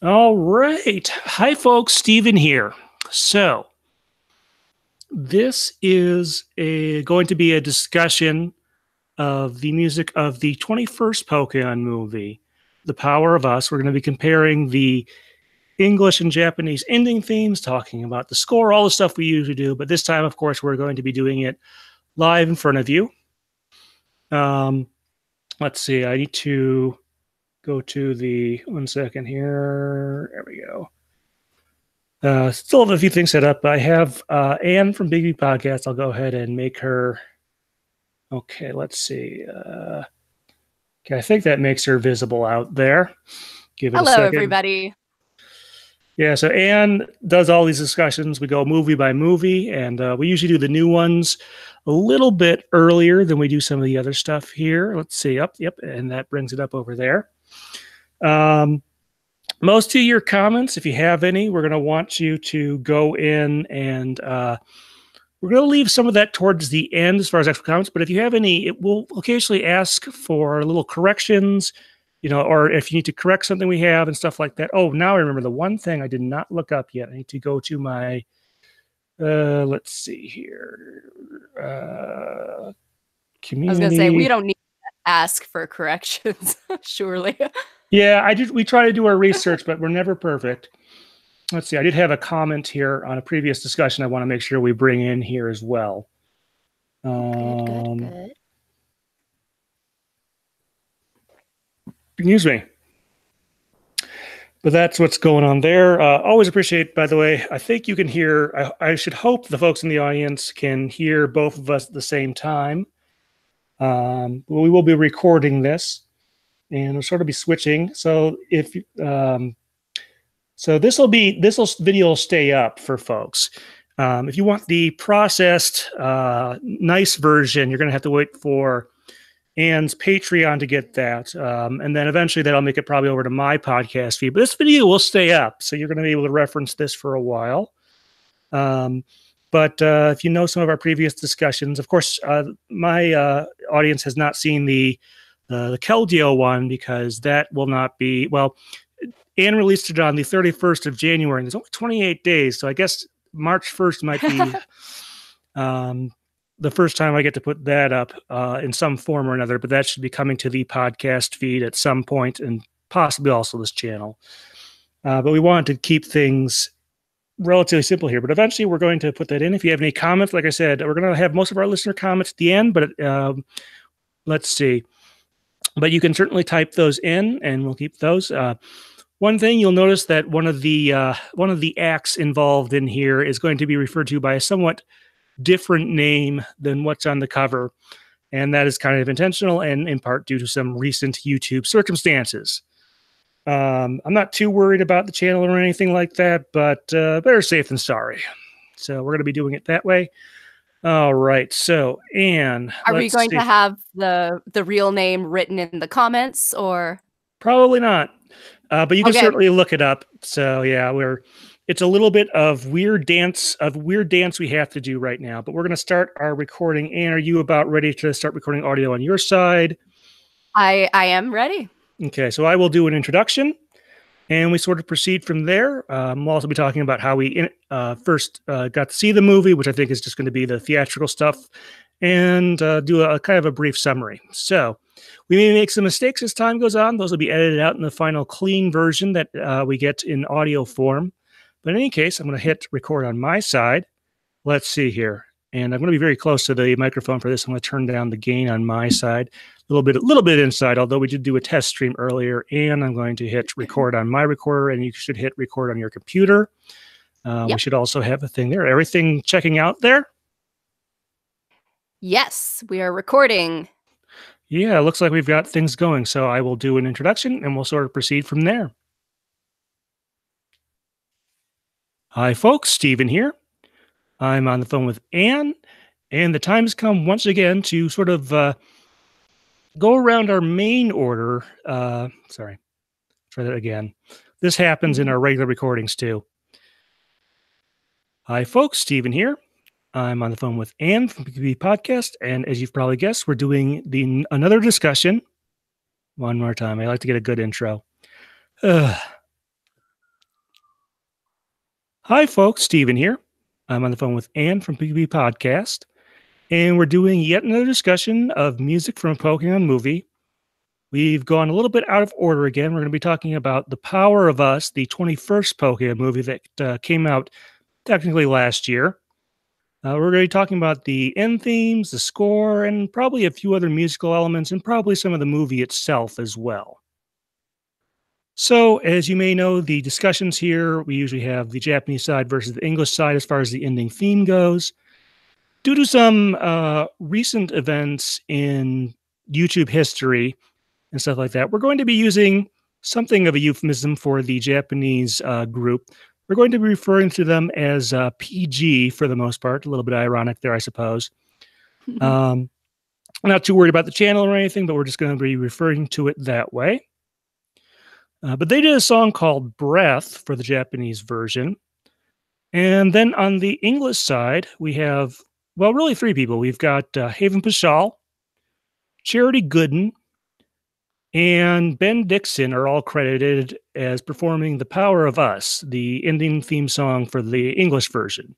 All right. Hi, folks. Steven here. So, this is going to be a discussion of the music of the 21st Pokemon movie, The Power of Us. We're going to be comparing the English and Japanese ending themes, talking about the score, all the stuff we usually do. But this time, of course, we're going to be doing it live in front of you. Let's see. I need to go to the 1 second here. There we go. Still have a few things set up. I have Anne from Pikapi Podcast. I'll go ahead and make her. Okay, let's see. Okay, I think that makes her visible out there. Give it a Hello, second. everybody. Yeah, so Anne does all these discussions. We go movie by movie, and we usually do the new ones a little bit earlier than we do some of the other stuff here. Let's see. Yep, and that brings it up over there. Most of your comments, if you have any, we're going to want you to go in and we're going to leave some of that towards the end as far as actual comments. But if you have any, it will occasionally ask for little corrections, or if you need to correct something we have and stuff like that. Oh, now I remember the one thing I did not look up yet. I need to go to my, let's see here, community. I was going to say, we don't need to ask for corrections, surely. Yeah, we try to do our research, but we're never perfect. Let's see. I did have a comment here on a previous discussion I want to make sure we bring in here as well. Good. Excuse me. But that's what's going on there. Always appreciate, by the way, I think you can hear, I should hope the folks in the audience can hear both of us at the same time. We will be recording this. And we'll sort of be switching. So if so, this video will stay up for folks. If you want the processed, nice version, you're going to have to wait for Anne's Patreon to get that, and then eventually that'll make it probably over to my podcast feed. But this video will stay up, so you're going to be able to reference this for a while. But if you know some of our previous discussions, of course, my audience has not seen the Keldeo one because that will not be, well, Anne released it on the 31st of January, and there's only 28 days, so I guess March 1st might be the first time I get to put that up in some form or another, but that should be coming to the podcast feed at some point and possibly also this channel. But we wanted to keep things relatively simple here, but eventually we're going to put that in. If you have any comments, like I said, we're going to have most of our listener comments at the end, but let's see. But you can certainly type those in, and we'll keep those. One thing you'll notice that one of the acts involved in here is going to be referred to by a somewhat different name than what's on the cover, and that is kind of intentional and in part due to some recent YouTube circumstances. I'm not too worried about the channel or anything like that, but better safe than sorry. So we're going to be doing it that way. All right. So, Anne, are we going to have the real name written in the comments, or probably not? But you can certainly look it up. So yeah, it's a little bit of weird dance we have to do right now. But we're going to start our recording. Anne, are you about ready to start recording audio on your side? I am ready. Okay, so I will do an introduction, and we sort of proceed from there. We'll also be talking about how we first got to see the movie, which I think is just going to be the theatrical stuff, and do a kind of a brief summary. So we may make some mistakes as time goes on. Those will be edited out in the final clean version that we get in audio form. But in any case, I'm going to hit record on my side. Let's see here. And I'm going to be very close to the microphone for this. I'm going to turn down the gain on my side. A little bit inside, although we did do a test stream earlier, and I'm going to hit record on my recorder, and you should hit record on your computer. Yep. We should also have a thing there. Everything checking out there? Yes, we are recording. Yeah, it looks like we've got things going. So I will do an introduction, and we'll sort of proceed from there. Hi, folks. Steven here. I'm on the phone with Anne, and the time has come once again to sort of go around our main order. Sorry, try that again. This happens in our regular recordings too. Hi, folks. Steven here. I'm on the phone with Anne from Pikapi Podcast, and as you've probably guessed, we're doing another discussion. One more time. I like to get a good intro. Hi, folks. Steven here. I'm on the phone with Anne from Pikapi Podcast, and we're doing yet another discussion of music from a Pokemon movie. We've gone a little bit out of order again. We're going to be talking about The Power of Us, the 21st Pokemon movie that came out technically last year. We're going to be talking about the end themes, the score, and probably a few other musical elements, and probably some of the movie itself as well. So, as you may know, the discussions here, we usually have the Japanese side versus the English side as far as the ending theme goes. Due to some recent events in YouTube history and stuff like that, we're going to be using something of a euphemism for the Japanese group. We're going to be referring to them as PG for the most part, a little bit ironic there, I suppose. I'm not too worried about the channel or anything, but we're just going to be referring to it that way. But they did a song called Breath for the Japanese version. And then on the English side, we have, well, really three people. We've got Haven Pashal, Charity Gooden, and Ben Dixon are all credited as performing The Power of Us, the ending theme song for the English version.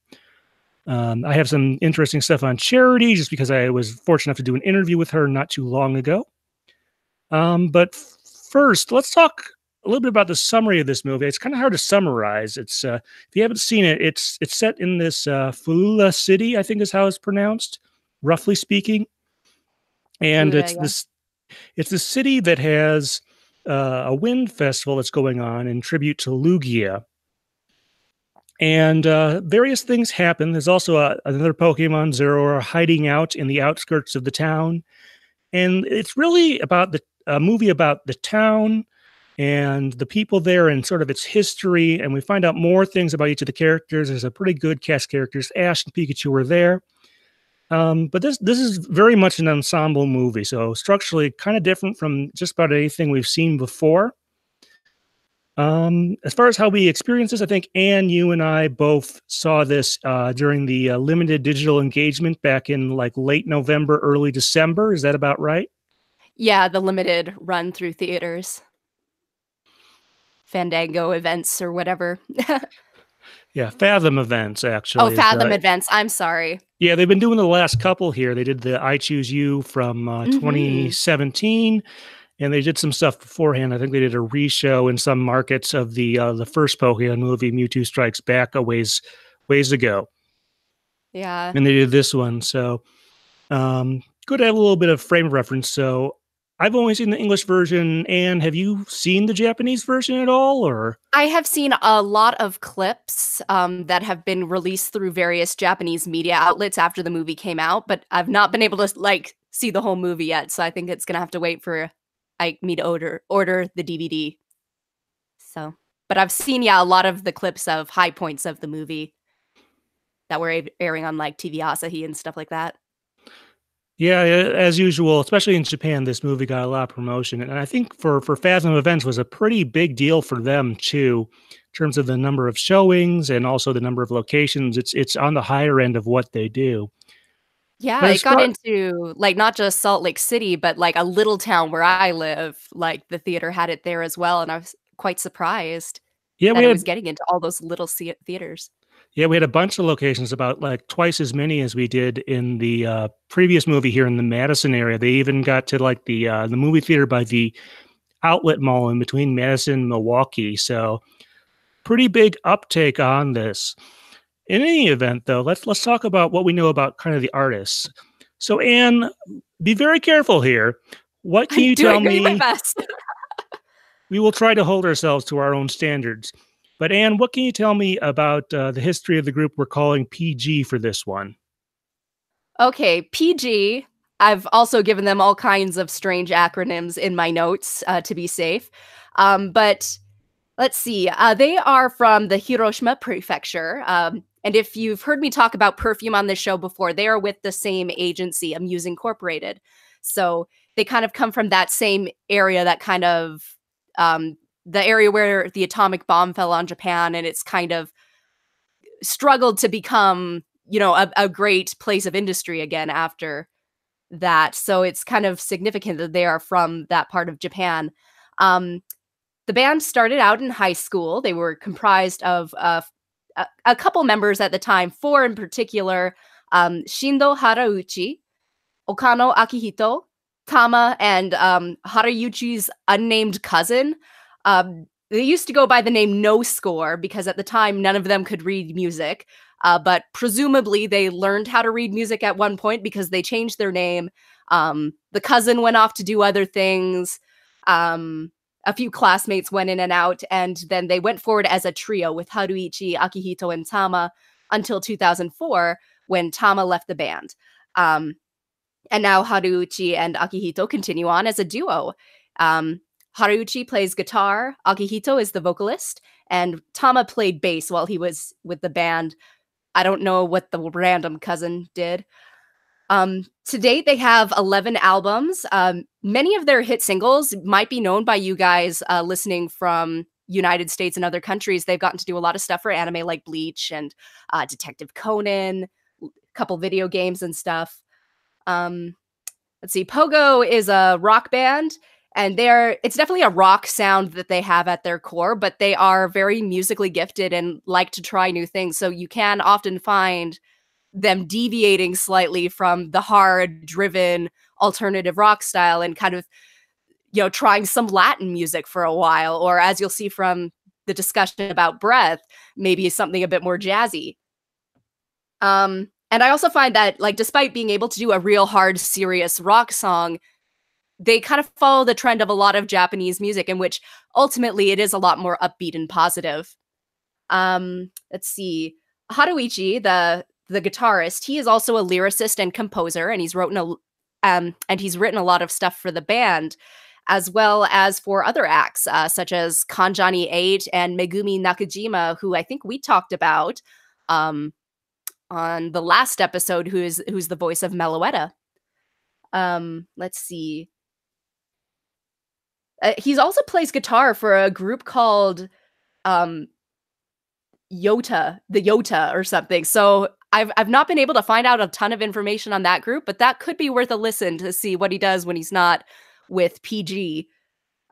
I have some interesting stuff on Charity just because I was fortunate enough to do an interview with her not too long ago. But first, let's talk a little bit about the summary of this movie. It's kind of hard to summarize. It's if you haven't seen it, it's set in this Fulula City, I think is how it's pronounced, roughly speaking. And Fulula, it's the city that has a wind festival that's going on in tribute to Lugia. And various things happen. There's also another Pokemon Zero hiding out in the outskirts of the town. And it's really about a movie about the town and the people there and sort of its history. And we find out more things about each of the characters. There's a pretty good cast of characters. Ash and Pikachu are there. But this is very much an ensemble movie. So structurally kind of different from just about anything we've seen before. As far as how we experience this, I think, Anne, you and I both saw this during the limited digital engagement back in like late November, early December. Is that about right? yeah, the limited run through theaters, Fandango events or whatever. Yeah, Fathom events, actually. Fathom events. I'm sorry. Yeah, they've been doing the last couple here. They did the I Choose You from 2017, and they did some stuff beforehand. I think they did a re-show in some markets of the first Pokemon movie, Mewtwo Strikes Back, a ways ago. Yeah. And they did this one. So good to have a little bit of frame of reference. So I've only seen the English version. And have you seen the Japanese version at all? Or I have seen a lot of clips that have been released through various Japanese media outlets after the movie came out, but I've not been able to like see the whole movie yet. So I think it's gonna have to wait for me to order the DVD. So, but I've seen a lot of the clips of high points of the movie that were airing on like TV Asahi and stuff like that. yeah, as usual, especially in Japan, this movie got a lot of promotion. And I think for Fathom Events was a pretty big deal for them too, in terms of the number of showings and also the number of locations. It's on the higher end of what they do. Yeah, But it got into like not just Salt Lake City, but like a little town where I live. Like the theater had it there as well, and I was quite surprised yeah, that it was getting into all those little theaters. Yeah, we had a bunch of locations, about like twice as many as we did in the previous movie here in the Madison area. They even got to like the movie theater by the outlet mall in between Madison and Milwaukee. So pretty big uptake on this. In any event, though, let's talk about what we know about kind of the artists. So Anne, be very careful here. What can you tell me? My best. We will try to hold ourselves to our own standards. But Anne, what can you tell me about the history of the group we're calling PG for this one? Okay, PG. I've also given them all kinds of strange acronyms in my notes to be safe. But let's see. They are from the Hiroshima Prefecture. And if you've heard me talk about perfume on this show before, they are with the same agency, Amuse Incorporated. So they kind of come from that same area, that kind of the area where the atomic bomb fell on Japan, and it's kind of struggled to become, a great place of industry again after that. So it's kind of significant that they are from that part of Japan. The band started out in high school. They were comprised of a couple members at the time, four in particular, Shindo Harauchi, Okano Akihito, Tama, and Harauchi's unnamed cousin. They used to go by the name No Score because at the time none of them could read music. But presumably they learned how to read music at one point because they changed their name. The cousin went off to do other things. A few classmates went in and out, and then they went forward as a trio with Haruichi, Akihito, and Tama until 2004 when Tama left the band. And now Haruichi and Akihito continue on as a duo. Haruichi plays guitar, Akihito is the vocalist, and Tama played bass while he was with the band. I don't know what the random cousin did. To date, they have 11 albums. Many of their hit singles might be known by you guys listening from United States and other countries. They've gotten to do a lot of stuff for anime like Bleach and Detective Conan, a couple video games and stuff. Let's see, Pogo is a rock band, and it's definitely a rock sound that they have at their core, but they are very musically gifted and like to try new things. So you can often find them deviating slightly from the hard driven alternative rock style and kind of, trying some Latin music for a while, or as you'll see from the discussion about Breath, maybe something a bit more jazzy. And I also find that, like, despite being able to do a real hard, serious rock song, they kind of follow the trend of a lot of Japanese music in which ultimately it is a lot more upbeat and positive. Let's see. Haruichi, the guitarist, he is also a lyricist and composer, and he's written a lot of stuff for the band, as well as for other acts, such as Kanjani 8 and Megumi Nakajima, who I think we talked about on the last episode, who's the voice of Meloetta. Let's see. He's also plays guitar for a group called Yota or something. So I've not been able to find out a ton of information on that group, but that could be worth a listen to see what he does when he's not with PG.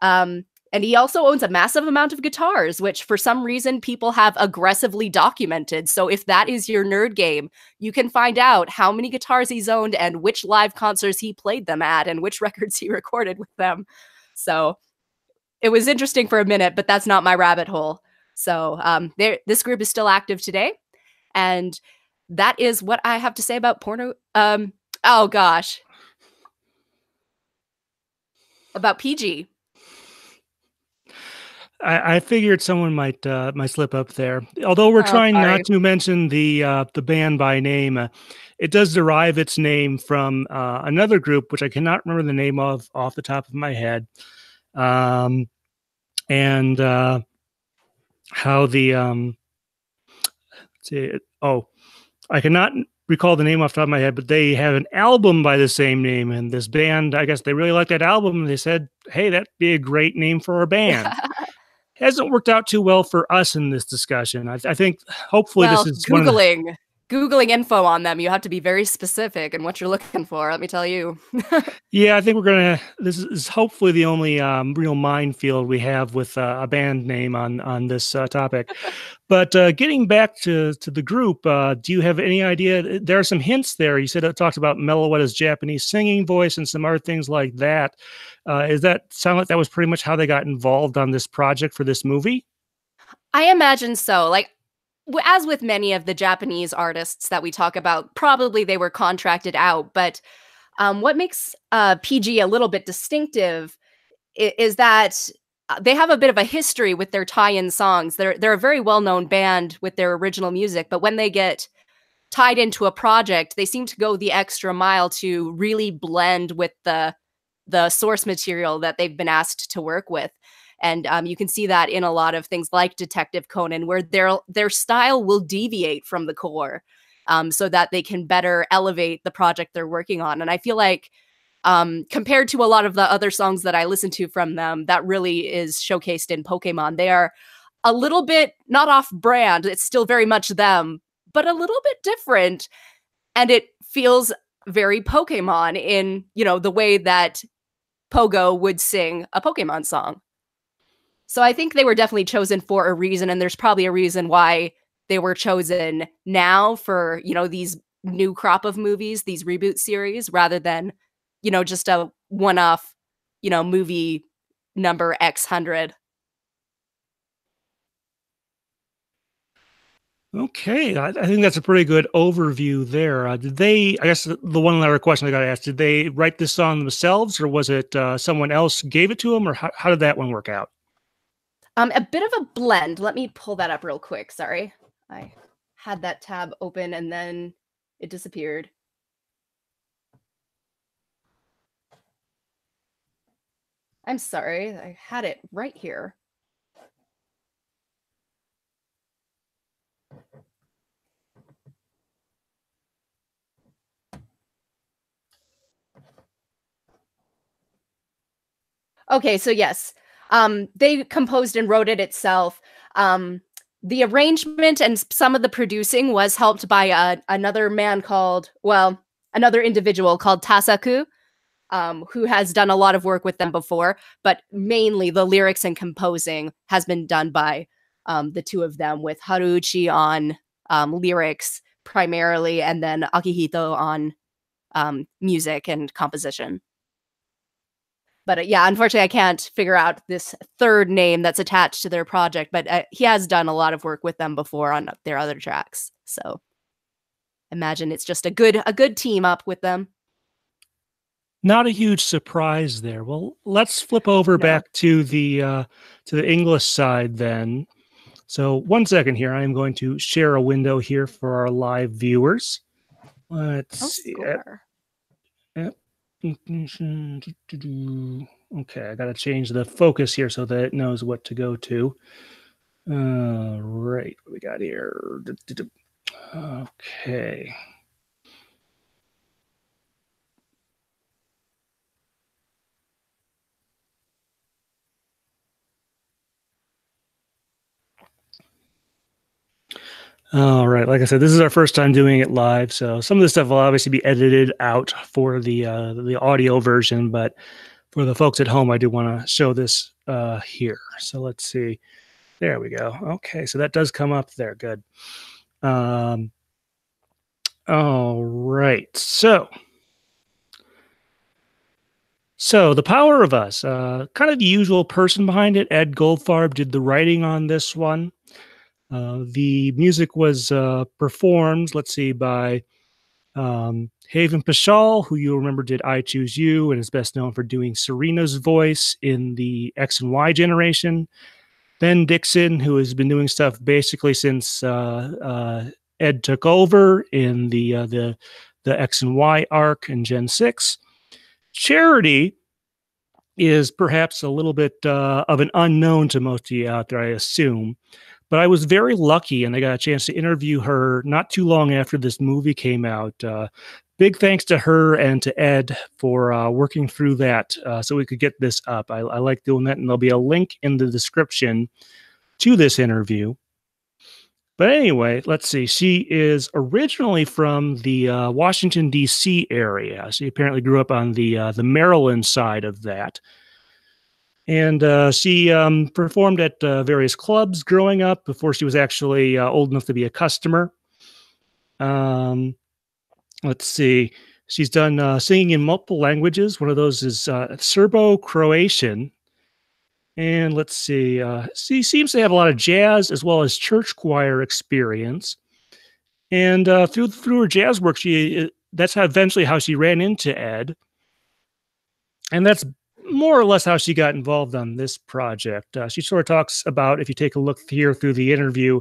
And he also owns a massive amount of guitars, which for some reason people have aggressively documented. So if that is your nerd game, you can find out how many guitars he's owned and which live concerts he played them at and which records he recorded with them. So it was interesting for a minute, but that's not my rabbit hole. So this group is still active today. And that is what I have to say about porno. Oh gosh. About PG. I figured someone might slip up there. Although we're trying not to mention the band by name, it does derive its name from another group, which I cannot remember the name of off the top of my head, and how the I cannot recall the name off the top of my head, but they have an album by the same name, and this band, I guess they really liked that album, and they said, "Hey, that'd be a great name for our band." Hasn't worked out too well for us in this discussion. I think hopefully this is Googling info on them. You have to be very specific in what you're looking for. Let me tell you. Yeah, I think this is hopefully the only real minefield we have with a band name on this topic. But getting back to the group, do you have any idea? There are some hints there. You said it talked about Meloetta's Japanese singing voice and some other things like that. Does that sound like that was pretty much how they got involved on this project for this movie? I imagine so. Like, as with many of the Japanese artists that we talk about, probably they were contracted out. But what makes PG a little bit distinctive is that they have a bit of a history with their tie-in songs. They're a very well-known band with their original music, but when they get tied into a project, they seem to go the extra mile to really blend with the source material that they've been asked to work with. And you can see that in a lot of things like Detective Conan, where their style will deviate from the core so that they can better elevate the project they're working on. And I feel like compared to a lot of the other songs that I listen to from them, that really is showcased in Pokemon. They are a little bit not off brand. It's still very much them, but a little bit different. And it feels very Pokemon in, the way that Pogo would sing a Pokemon song. So I think they were definitely chosen for a reason, and there's probably a reason why they were chosen now for, these new crop of movies, these reboot series, rather than, just a one-off, movie number X hundred. Okay, I think that's a pretty good overview there. Did they? I guess the one other question I got to ask: did they write this song themselves, or was it someone else gave it to them, or how did that one work out? A bit of a blend. Let me pull that up real quick. Sorry, I had that tab open and then it disappeared. I'm sorry, I had it right here. Okay, so yes, they composed and wrote it itself. The arrangement and some of the producing was helped by another individual called Tasaku, who has done a lot of work with them before, but mainly the lyrics and composing has been done by the two of them, with Haruuchi on lyrics primarily, and then Akihito on music and composition. But yeah, unfortunately, I can't figure out this third name that's attached to their project. But he has done a lot of work with them before on their other tracks. So imagine it's just a good team up with them. Not a huge surprise there. Well, let's flip over back to the English side then. So 1 second here. I am going to share a window here for our live viewers. Let's see. Yep. Okay, I got to change the focus here so that it knows what to go to. Right, what we got here? Okay. All right, like I said, this is our first time doing it live, so some of this stuff will obviously be edited out for the audio version, but for the folks at home, I do want to show this here. So let's see. There we go. Okay, so that does come up there. Good. All right. So The Power of Us, kind of the usual person behind it. Ed Goldfarb did the writing on this one. The music was performed, let's see, by Haven Pashal, who you remember did I Choose You and is best known for doing Serena's voice in the X and Y generation. Ben Dixon, who has been doing stuff basically since Ed took over in the X and Y arc in Gen 6. Charity is perhaps a little bit of an unknown to most of you out there, I assume. But I was very lucky, and I got a chance to interview her not too long after this movie came out. Big thanks to her and to Ed for working through that so we could get this up. I like doing that, and there'll be a link in the description to this interview. But anyway, let's see. She is originally from the Washington, D.C. area. She apparently grew up on the Maryland side of that. And she performed at various clubs growing up before she was actually old enough to be a customer. Let's see. She's done singing in multiple languages. One of those is Serbo-Croatian. And let's see. She seems to have a lot of jazz as well as church choir experience. And through her jazz work, that's eventually how she ran into Ed. And that's more or less how she got involved on this project. She sort of talks about, if you take a look here through the interview,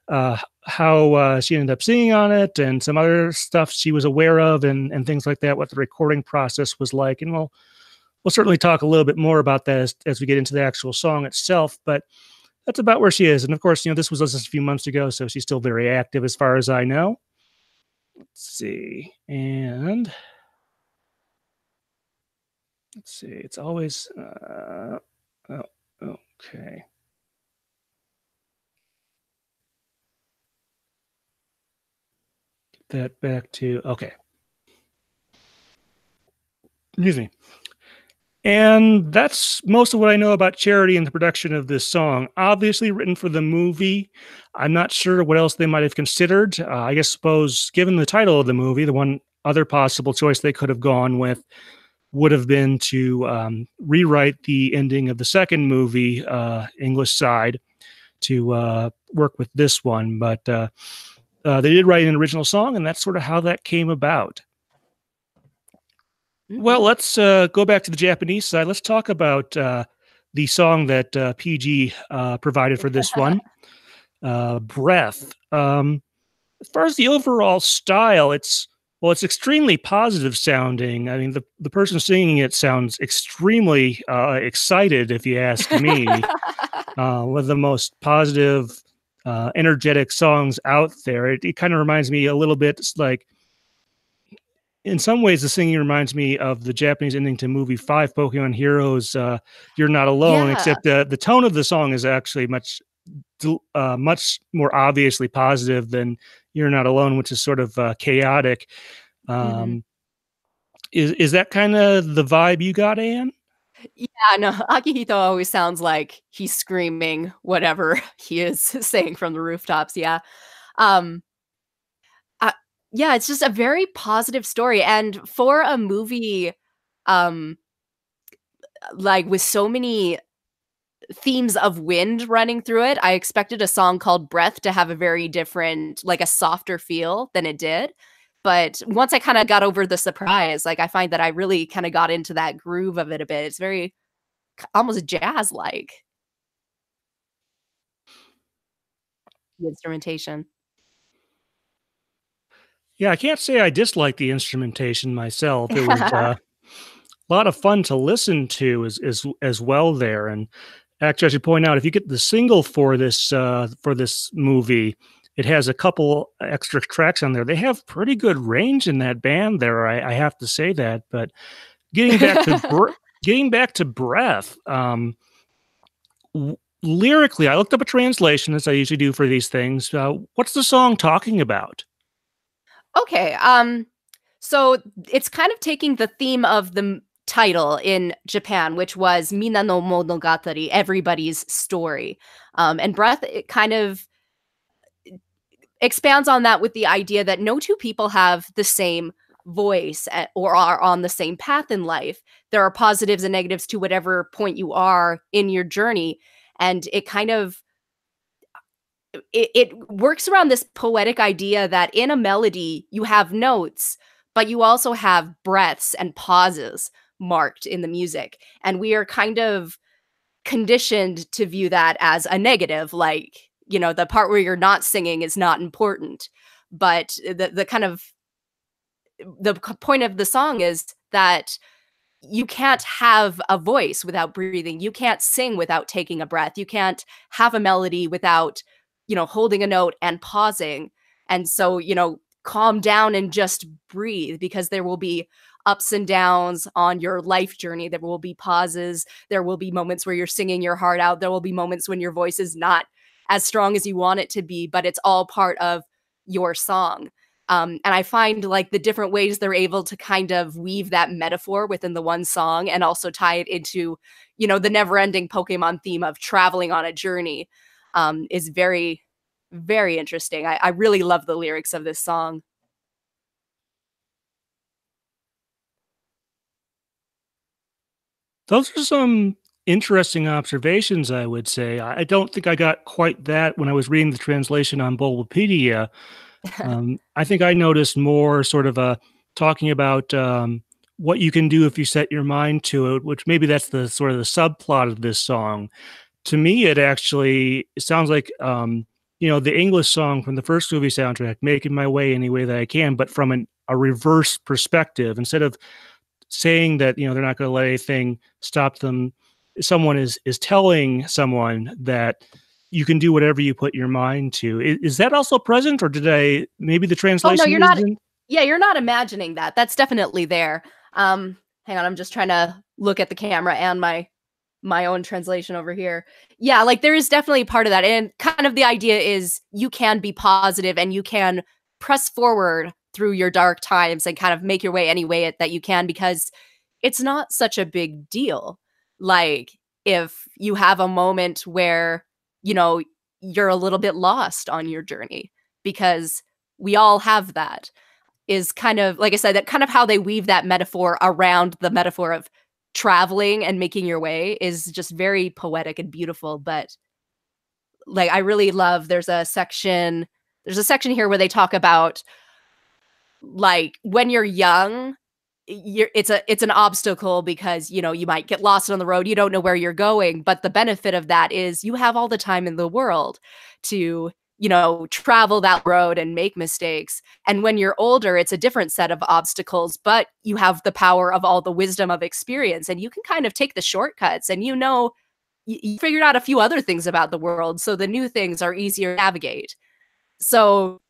how she ended up singing on it and some other stuff she was aware of and things like that, what the recording process was like. And we'll certainly talk a little bit more about that as we get into the actual song itself. But that's about where she is. And of course, this was just a few months ago, so she's still very active as far as I know. Let's see. And let's see. It's always oh, okay. Get that back to okay. Excuse me. And that's most of what I know about Charity and the production of this song. Obviously written for the movie. I'm not sure what else they might have considered. I guess suppose given the title of the movie, the one other possible choice they could have gone with would have been to rewrite the ending of the second movie, English side, to work with this one. But they did write an original song, and that's sort of how that came about. Well, let's go back to the Japanese side. Let's talk about the song that PG provided for this one, Breath. As far as the overall style, it's extremely positive sounding. I mean, the person singing it sounds extremely excited, if you ask me. One of the most positive, energetic songs out there. It kind of reminds me a little bit like, in some ways, the singing reminds me of the Japanese ending to movie 5, Pokemon Heroes, You're Not Alone, Yeah. except the tone of the song is actually much more obviously positive than You're Not Alone, which is sort of chaotic. Is that kind of the vibe you got, Anne? Yeah, no, Akihito always sounds like he's screaming whatever he is saying from the rooftops. Yeah. Um, yeah, it's just a very positive story. And for a movie, um, like with so many themes of wind running through it, I expected a song called Breath to have a very different, like a softer feel than it did. But once I kind of got over the surprise, like I find that I really kind of got into that groove of it a bit. It's very almost jazz like, the instrumentation. Yeah, I can't say I dislike the instrumentation myself. It was a lot of fun to listen to as well there. And actually, I should point out, if you get the single for this movie, it has a couple extra tracks on there. They have pretty good range in that band there. I have to say that. But getting back to Breath, lyrically, I looked up a translation as I usually do for these things. What's the song talking about? Okay, so it's kind of taking the theme of the title in Japan, which was Mina no Monogatari, everybody's story. And Breath, it kind of expands on that with the idea that no two people have the same voice or are on the same path in life. There are positives and negatives to whatever point you are in your journey. And it kind of it works around this poetic idea that in a melody you have notes, but you also have breaths and pauses marked in the music, and we are kind of conditioned to view that as a negative, like, you know, the part where you're not singing is not important. But the kind of point of the song is that you can't have a voice without breathing. You can't sing without taking a breath. You can't have a melody without, you know, holding a note and pausing. And so, you know, calm down and just breathe, because there will be ups and downs on your life journey. There will be pauses. There will be moments where you're singing your heart out. There will be moments when your voice is not as strong as you want it to be, but it's all part of your song. And I find like the different ways they're able to kind of weave that metaphor within the one song and also tie it into, you know, the never ending Pokemon theme of traveling on a journey, is very, very interesting. I really love the lyrics of this song. Those are some interesting observations, I would say. I don't think I got quite that when I was reading the translation on Bulbapedia. I think I noticed more sort of talking about what you can do if you set your mind to it, which maybe that's the sort of the subplot of this song. To me, it sounds like you know, the English song from the first movie soundtrack, "Making My Way Any Way That I Can," but from a reverse perspective. Instead of saying that, you know, they're not going to let anything stop them, someone is telling someone that you can do whatever you put your mind to. Is that also present, or did I maybe the Oh no, translation you're not. isn't? Yeah, you're not imagining that. That's definitely there. Hang on, I'm just trying to look at the camera and my own translation over here. Yeah, like there is definitely part of that. And kind of the idea is you can be positive and you can press forward through your dark times and kind of make your way any way that you can, because it's not such a big deal. Like, if you have a moment where, you know, you're a little bit lost on your journey, because we all have that, is kind of, like I said, that kind of how they weave that metaphor around the metaphor of traveling and making your way is just very poetic and beautiful. But like, I really love, there's a section here where they talk about, like, when you're young, it's an obstacle because, you know, you might get lost on the road, you don't know where you're going, but the benefit of that is you have all the time in the world to, you know, travel that road and make mistakes. And when you're older, it's a different set of obstacles, but you have the power of all the wisdom of experience, and you can kind of take the shortcuts, and, you know, you figured out a few other things about the world, so the new things are easier to navigate. So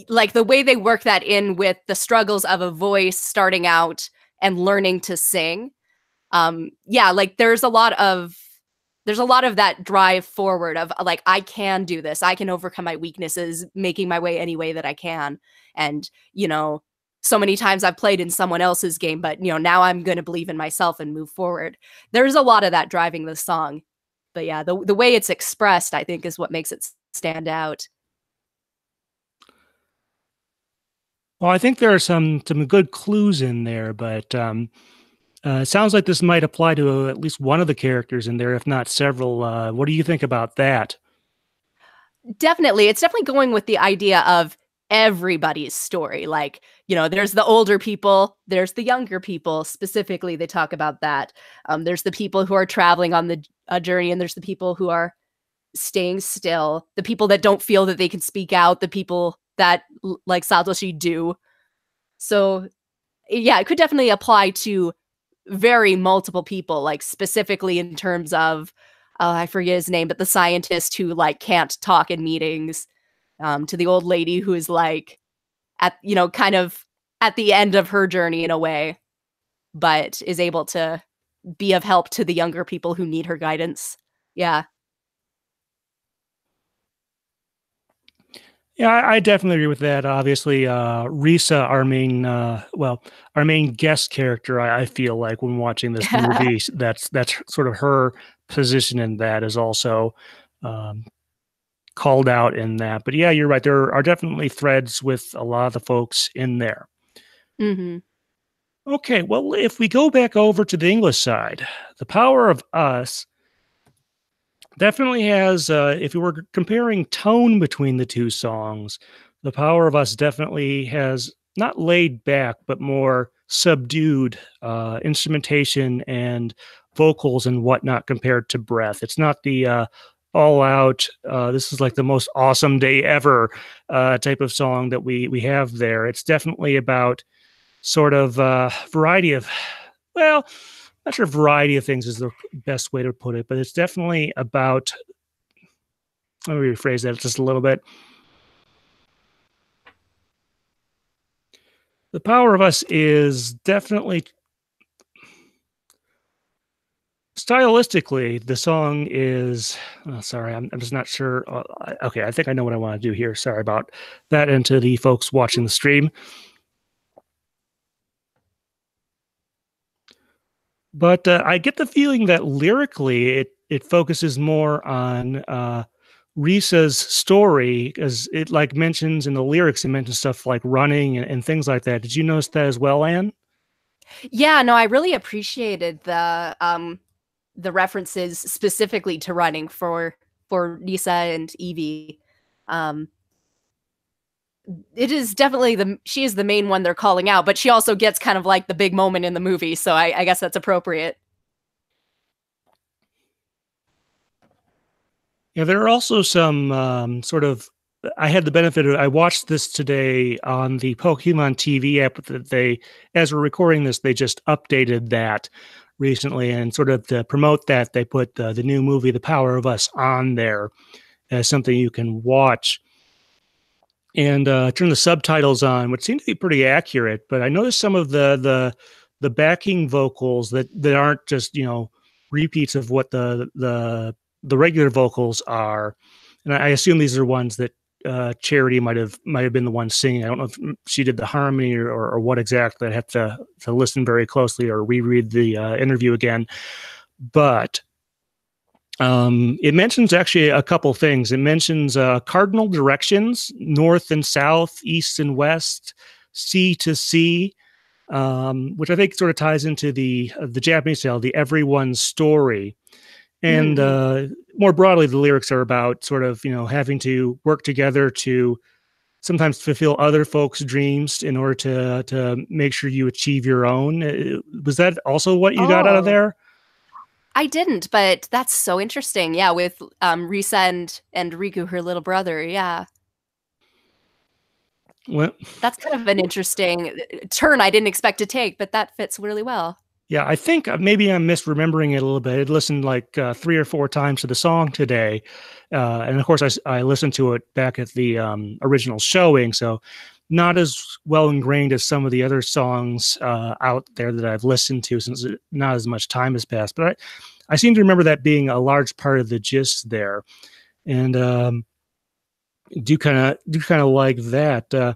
like, the way they work that in with the struggles of a voice starting out and learning to sing, yeah, like, there's a lot of that drive forward of, like, I can do this, I can overcome my weaknesses, making my way any way that I can. And, you know, so many times I've played in someone else's game, but, you know, now I'm going to believe in myself and move forward. There's a lot of that driving the song. But yeah, the way it's expressed, I think, is what makes it stand out. Well, I think there are some good clues in there, but it sounds like this might apply to at least one of the characters in there, if not several. What do you think about that? Definitely. It's definitely going with the idea of everybody's story. Like, you know, there's the older people, there's the younger people. Specifically, they talk about that. There's the people who are traveling on the journey, and there's the people who are staying still, the people that don't feel that they can speak out, the people that, like Satoshi, do. So, yeah, it could definitely apply to very multiple people, like, specifically in terms of, I forget his name, but the scientist who, like, can't talk in meetings, to the old lady who is, like, at, you know, kind of at the end of her journey in a way, but is able to be of help to the younger people who need her guidance. Yeah. Yeah, I definitely agree with that. Obviously, Risa, our main guest character, I feel like when watching this movie, that's sort of her position in that is also um, called out in that. But yeah, you're right. There are definitely threads with a lot of the folks in there. Mhm. Okay, well, if we go back over to the English side, The Power of Us definitely has, if you were comparing tone between the two songs, The Power of Us definitely has not laid back, but more subdued instrumentation and vocals and whatnot compared to Breath. It's not the all out, this is like the most awesome day ever type of song that we have there. It's definitely about sort of variety of, well, not sure variety of things is the best way to put it, but it's definitely about, let me rephrase that just a little bit. The Power of Us is definitely, stylistically, the song is, oh, sorry, I'm just not sure. Okay, I think I know what I want to do here. Sorry about that, and to the folks watching the stream. But I get the feeling that lyrically it focuses more on Risa's story, as it like mentions in the lyrics, it mentions stuff like running and things like that. Did you notice that as well, Anne? Yeah, no, I really appreciated the references specifically to running for Nisa and Evie. Um, it is definitely she is the main one they're calling out, but she also gets kind of like the big moment in the movie, so I guess that's appropriate. Yeah, there are also some sort of. I had the benefit of. I watched this today on the Pokemon TV app that they, as we're recording this, they just updated that recently, and sort of to promote that, they put the new movie, The Power of Us, on there as something you can watch. And turn the subtitles on, which seem to be pretty accurate. But I noticed some of the backing vocals that aren't just, you know, repeats of what the regular vocals are, and I assume these are ones that Charity might have been the one singing. I don't know if she did the harmony or what exactly. I'd have to listen very closely or reread the interview again. But it mentions actually a couple things. It mentions cardinal directions, north and south, east and west, sea to sea, which I think sort of ties into the Japanese style, the everyone's story. And more broadly, the lyrics are about sort of, having to work together to sometimes fulfill other folks' dreams in order to make sure you achieve your own. Was that also what you got out of there? I didn't, but that's so interesting. Yeah, with Risa and Riku, her little brother. Yeah. Well, that's kind of an interesting turn I didn't expect to take, but that fits really well. Yeah, I think maybe I'm misremembering it a little bit. I listened like 3 or 4 times to the song today. And of course, I listened to it back at the original showing. So not as well ingrained as some of the other songs out there that I've listened to, since not as much time has passed. But I seem to remember that being a large part of the gist there. And do kind of like that.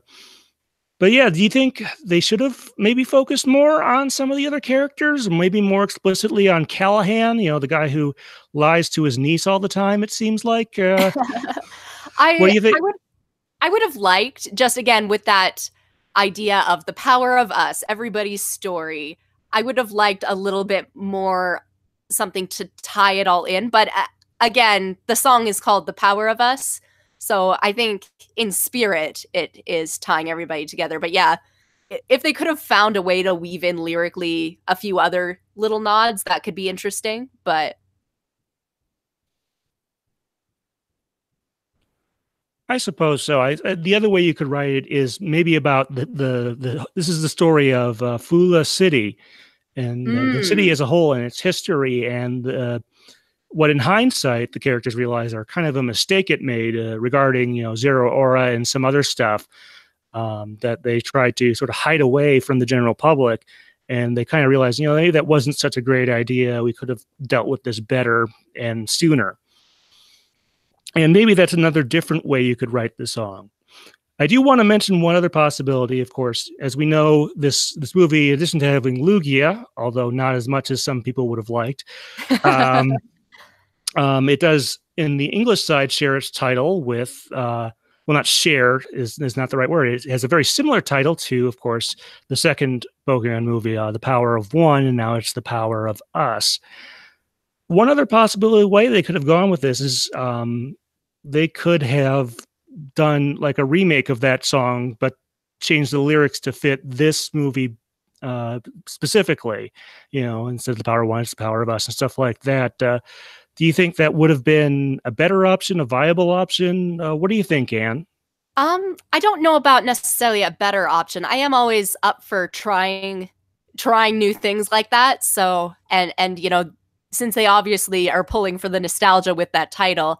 But yeah, do you think they should have maybe focused more on some of the other characters, maybe more explicitly on Callahan, the guy who lies to his niece all the time, it seems like? What do you think? I would have liked, just again, with that idea of the power of us, everybody's story, I would have liked a little bit more something to tie it all in. But again, the song is called The Power of Us. So I think in spirit, it is tying everybody together. But yeah, if they could have found a way to weave in lyrically a few other little nods, that could be interesting. But I suppose so. The other way you could write it is maybe about this is the story of Fula City and the city as a whole and its history, and what in hindsight the characters realize are kind of a mistake it made regarding Zero Aura and some other stuff that they tried to sort of hide away from the general public, and they kind of realized maybe that wasn't such a great idea. We could have dealt with this better and sooner. And maybe that's another different way you could write the song. I do want to mention one other possibility. Of course, as we know, this movie, in addition to having Lugia, although not as much as some people would have liked, it does, in the English side, share its title with, well, not share is not the right word. It has a very similar title to, of course, the second Pokemon movie, The Power of One, and now it's The Power of Us. One other possibility way they could have gone with this is they could have done like a remake of that song, but changed the lyrics to fit this movie specifically, instead of The Power of One, it's The Power of Us and stuff like that. Do you think that would have been a better option, a viable option? What do you think, Anne? I don't know about necessarily a better option. I am always up for trying new things like that. So, and since they obviously are pulling for the nostalgia with that title,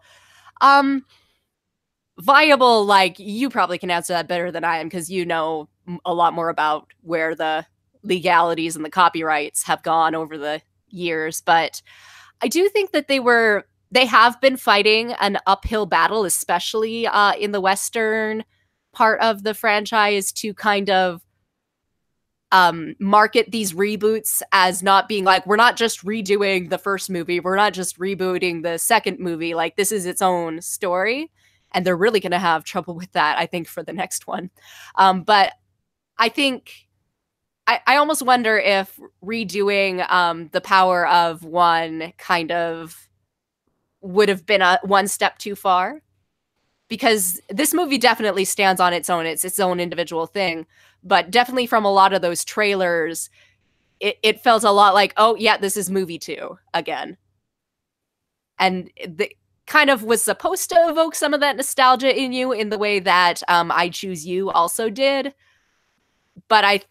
viable, like, you probably can answer that better than I am, because you know a lot more about where the legalities and the copyrights have gone over the years. But I do think that they have been fighting an uphill battle, especially in the Western part of the franchise, to kind of market these reboots as not being like, we're not just redoing the first movie, we're not just rebooting the second movie, like this is its own story. And they're really going to have trouble with that, I think, for the next one. But I think I almost wonder if redoing The Power of One kind of would have been one step too far. Because this movie definitely stands on its own. It's its own individual thing. But definitely from a lot of those trailers, it felt a lot like, oh, yeah, this is movie 2 again. And the kind of was supposed to evoke some of that nostalgia in you in the way that I Choose You also did. But I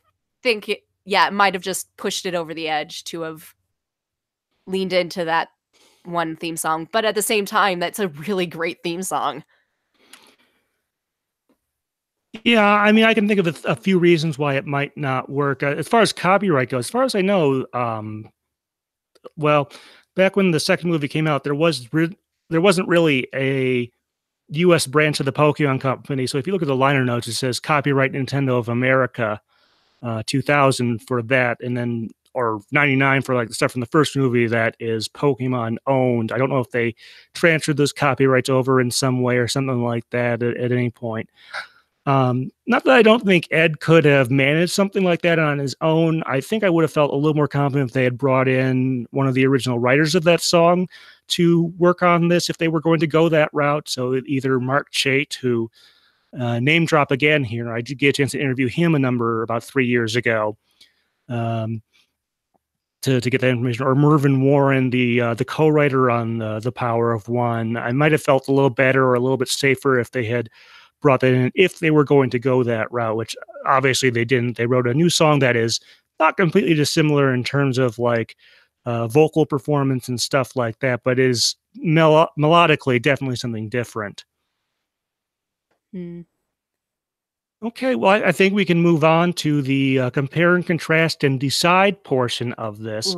think, it might have just pushed it over the edge to have leaned into that one theme song. But at the same time, that's a really great theme song. Yeah, I mean, I can think of a few reasons why it might not work. As far as copyright goes, as far as I know, well, back when the second movie came out, there wasn't really a U.S. branch of the Pokemon Company. So if you look at the liner notes, it says copyright Nintendo of America 2000 for that, and then or 99 for like the stuff from the first movie that is Pokemon owned. I don't know if they transferred those copyrights over in some way or something like that at any point. Not that I don't think Ed could have managed something like that on his own. I think I would have felt a little more confident if they had brought in one of the original writers of that song to work on this if they were going to go that route. So either Mark Chait, who name drop again here, I did get a chance to interview him about 3 years ago to get that information, or Mervyn Warren, the co-writer on the Power of One. I might have felt a little better or a little bit safer if they had brought that in, if they were going to go that route, which obviously they didn't. They wrote a new song that is not completely dissimilar in terms of like vocal performance and stuff like that, but is melodically definitely something different. Okay, well, I think we can move on to the compare and contrast and decide portion of this.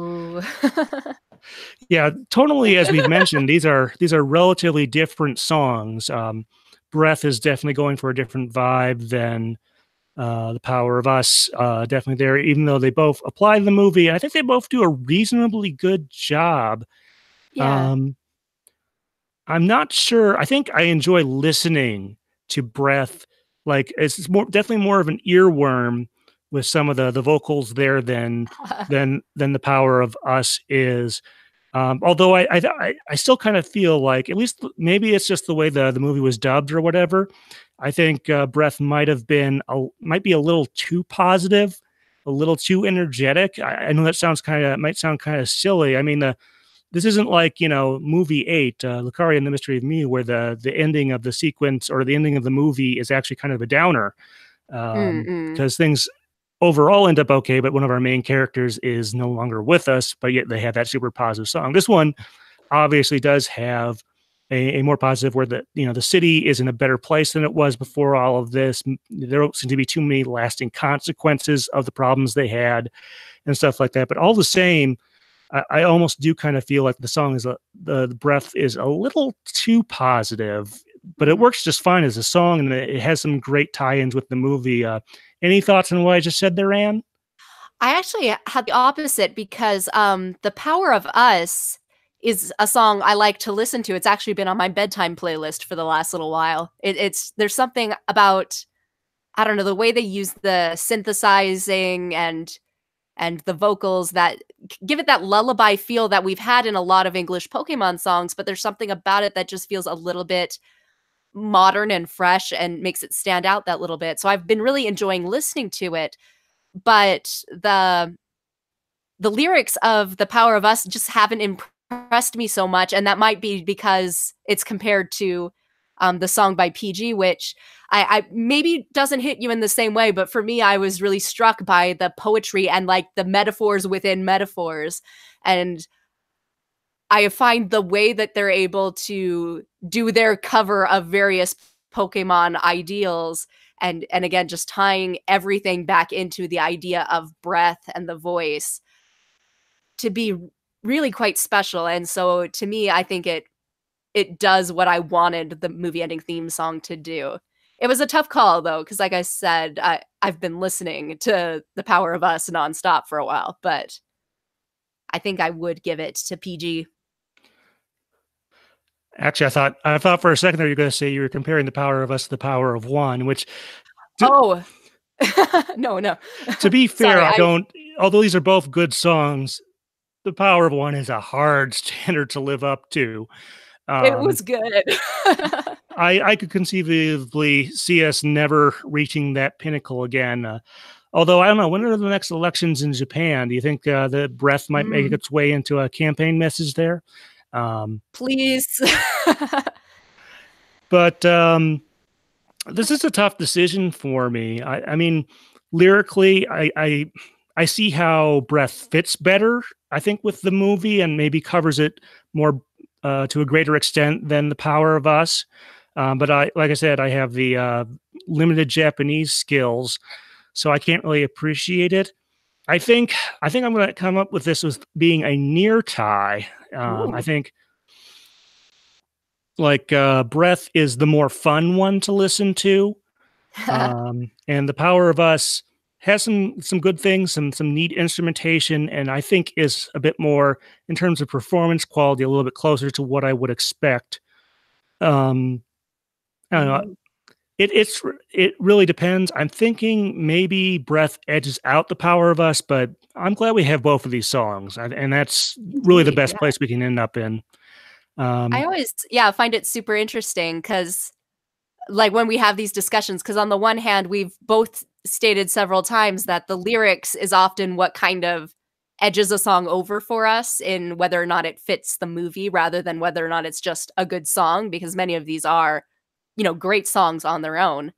Yeah, tonally, as we've mentioned, these are relatively different songs. Breath is definitely going for a different vibe than The Power of Us. Definitely there, even though they both apply to the movie. I think they both do a reasonably good job. Yeah. I'm not sure. I think I enjoy listening to Breath. Like it's definitely more of an earworm with some of the vocals there than The Power of Us is. Although I still kind of feel like, at least maybe it's just the way the movie was dubbed or whatever. I think Breath might be a little too positive, a little too energetic. I know that might sound kind of silly. I mean, this isn't like, movie 8, Lucaria and the Mystery of Me, where the ending of the sequence or the ending of the movie is actually kind of a downer, because things overall end up okay, but one of our main characters is no longer with us, but yet they have that super positive song. This one obviously does have a more positive, where the city is in a better place than it was before all of this. There don't seem to be too many lasting consequences of the problems they had and stuff like that. But all the same, I almost do kind of feel like the song the Breath is a little too positive, but it works just fine as a song, and it has some great tie-ins with the movie. Any thoughts on what I just said there, Anne? I actually had the opposite, because The Power of Us is a song I like to listen to. It's actually been on my bedtime playlist for the last little while. There's something about, I don't know, the way they use the synthesizing and the vocals that give it that lullaby feel that we've had in a lot of English Pokemon songs, but there's something about it that just feels a little bit modern and fresh and makes it stand out that little bit. So I've been really enjoying listening to it, but the lyrics of The Power of Us just haven't impressed me so much, and that might be because it's compared to the song by PG, which I maybe doesn't hit you in the same way, but for me, I was really struck by the poetry and like the metaphors within metaphors. And I find the way that they're able to do their cover of various Pokemon ideals, and again, just tying everything back into the idea of breath and the voice, to be really quite special. And so to me, I think it does what I wanted the movie ending theme song to do. It was a tough call, though, because like I said, I've been listening to The Power of Us nonstop for a while, but I think I would give it to PG. Actually, I thought for a second there you were going to say you were comparing The Power of Us to The Power of One, which... No. To be fair, Sorry, although these are both good songs, The Power of One is a hard standard to live up to. It was good. I could conceivably see us never reaching that pinnacle again. Although, I don't know, when are the next elections in Japan? Do you think the breath might make its way into a campaign message there? Please. But this is a tough decision for me. I mean, lyrically, I see how Breath fits better, I think, with the movie, and maybe covers it more to a greater extent than The Power of Us. But like I said, I have the limited Japanese skills, so I can't really appreciate it. I think I'm going to come up with this as being a near tie. I think like Breath is the more fun one to listen to. And The Power of Us has some good things, some neat instrumentation, and I think is a bit more in terms of performance quality, a little bit closer to what I would expect. Um, I don't know. Mm. It really depends. I'm thinking maybe Breath edges out The Power of Us, but I'm glad we have both of these songs, and that's really the Indeed, best yeah. place we can end up in. I Um, always, yeah, find it super interesting because, like, when we have these discussions, because on the one hand, we've both stated several times that the lyrics is often what kind of edges a song over for us in whether or not it fits the movie rather than whether or not it's just a good song, because many of these are, great songs on their own.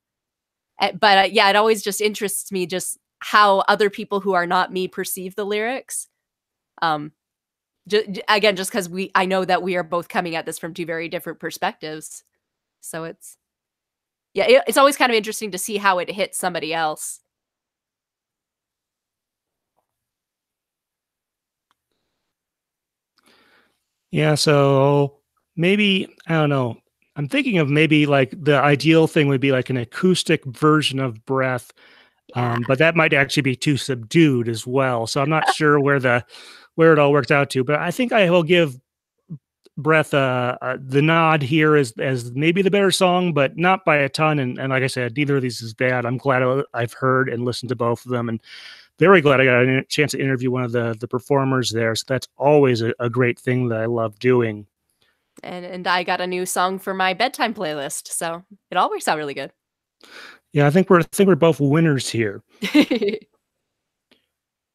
But yeah, it always just interests me just how other people who are not me perceive the lyrics. Um, again, just because I know that we are both coming at this from two very different perspectives, so it's always kind of interesting to see how it hits somebody else. yeah, so maybe I don't know. I'm thinking of maybe like the ideal thing would be like an acoustic version of Breath. Yeah. But that might actually be too subdued as well. So I'm not sure where it all works out to. But I think I will give Breath the nod here as maybe the better song, but not by a ton. And like I said, neither of these is bad. I'm glad I've heard and listened to both of them, and very glad I got a chance to interview one of the performers there. So that's always a great thing that I love doing. And I got a new song for my bedtime playlist, so it all works out really good. Yeah, I think we're both winners here.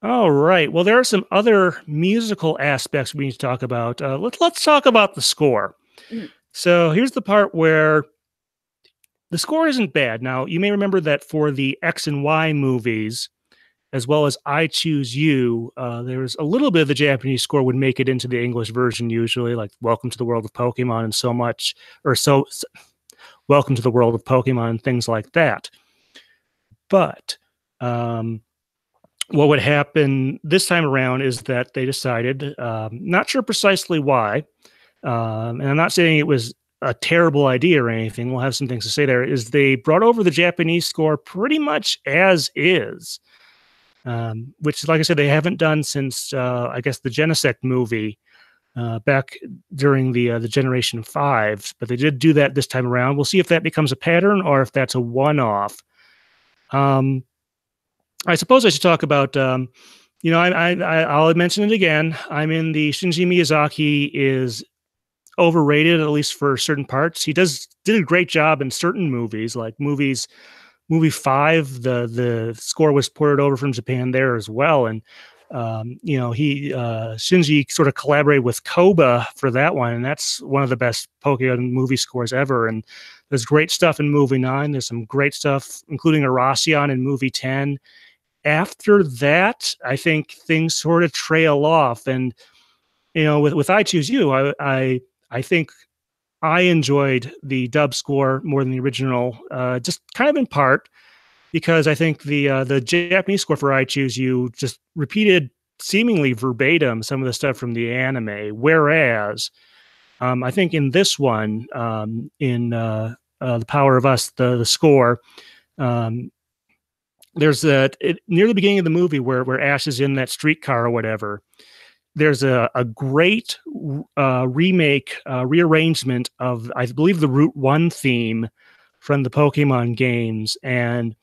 All right. Well, there are some other musical aspects we need to talk about. Let's talk about the score. Mm, So here's the part where the score isn't bad. Now, you may remember that for the X and Y movies, as well as I Choose You, there's a little bit of the Japanese score would make it into the English version usually, like Welcome to the World of Pokemon and so much, or Welcome to the World of Pokemon and things like that. But um, what would happen this time around is that they decided, not sure precisely why, and I'm not saying it was a terrible idea or anything. We'll have some things to say there. Is they brought over the Japanese score pretty much as is, which, like I said, they haven't done since I guess the Genesect movie back during the Generation Five. But they did do that this time around. We'll see if that becomes a pattern or if that's a one-off. Um, I suppose I should talk about. I'll mention it again. I'm in the Shinji Miyazaki is overrated, at least for certain parts. He did a great job in certain movies, like movie five. The score was ported over from Japan there as well, and he Shinji sort of collaborated with Koba for that one, and that's one of the best Pokemon movie scores ever. And there's great stuff in movie 9. There's some great stuff, including Aracion in movie 10. After that, I think things sort of trail off. And with I Choose You, I think I enjoyed the dub score more than the original, just kind of in part because I think the Japanese score for I Choose You just repeated seemingly verbatim some of the stuff from the anime, whereas I think in this one, in The Power of Us, the score. There's near the beginning of the movie where Ash is in that streetcar or whatever. There's a great remake rearrangement of, I believe, the Route One theme from the Pokemon games. And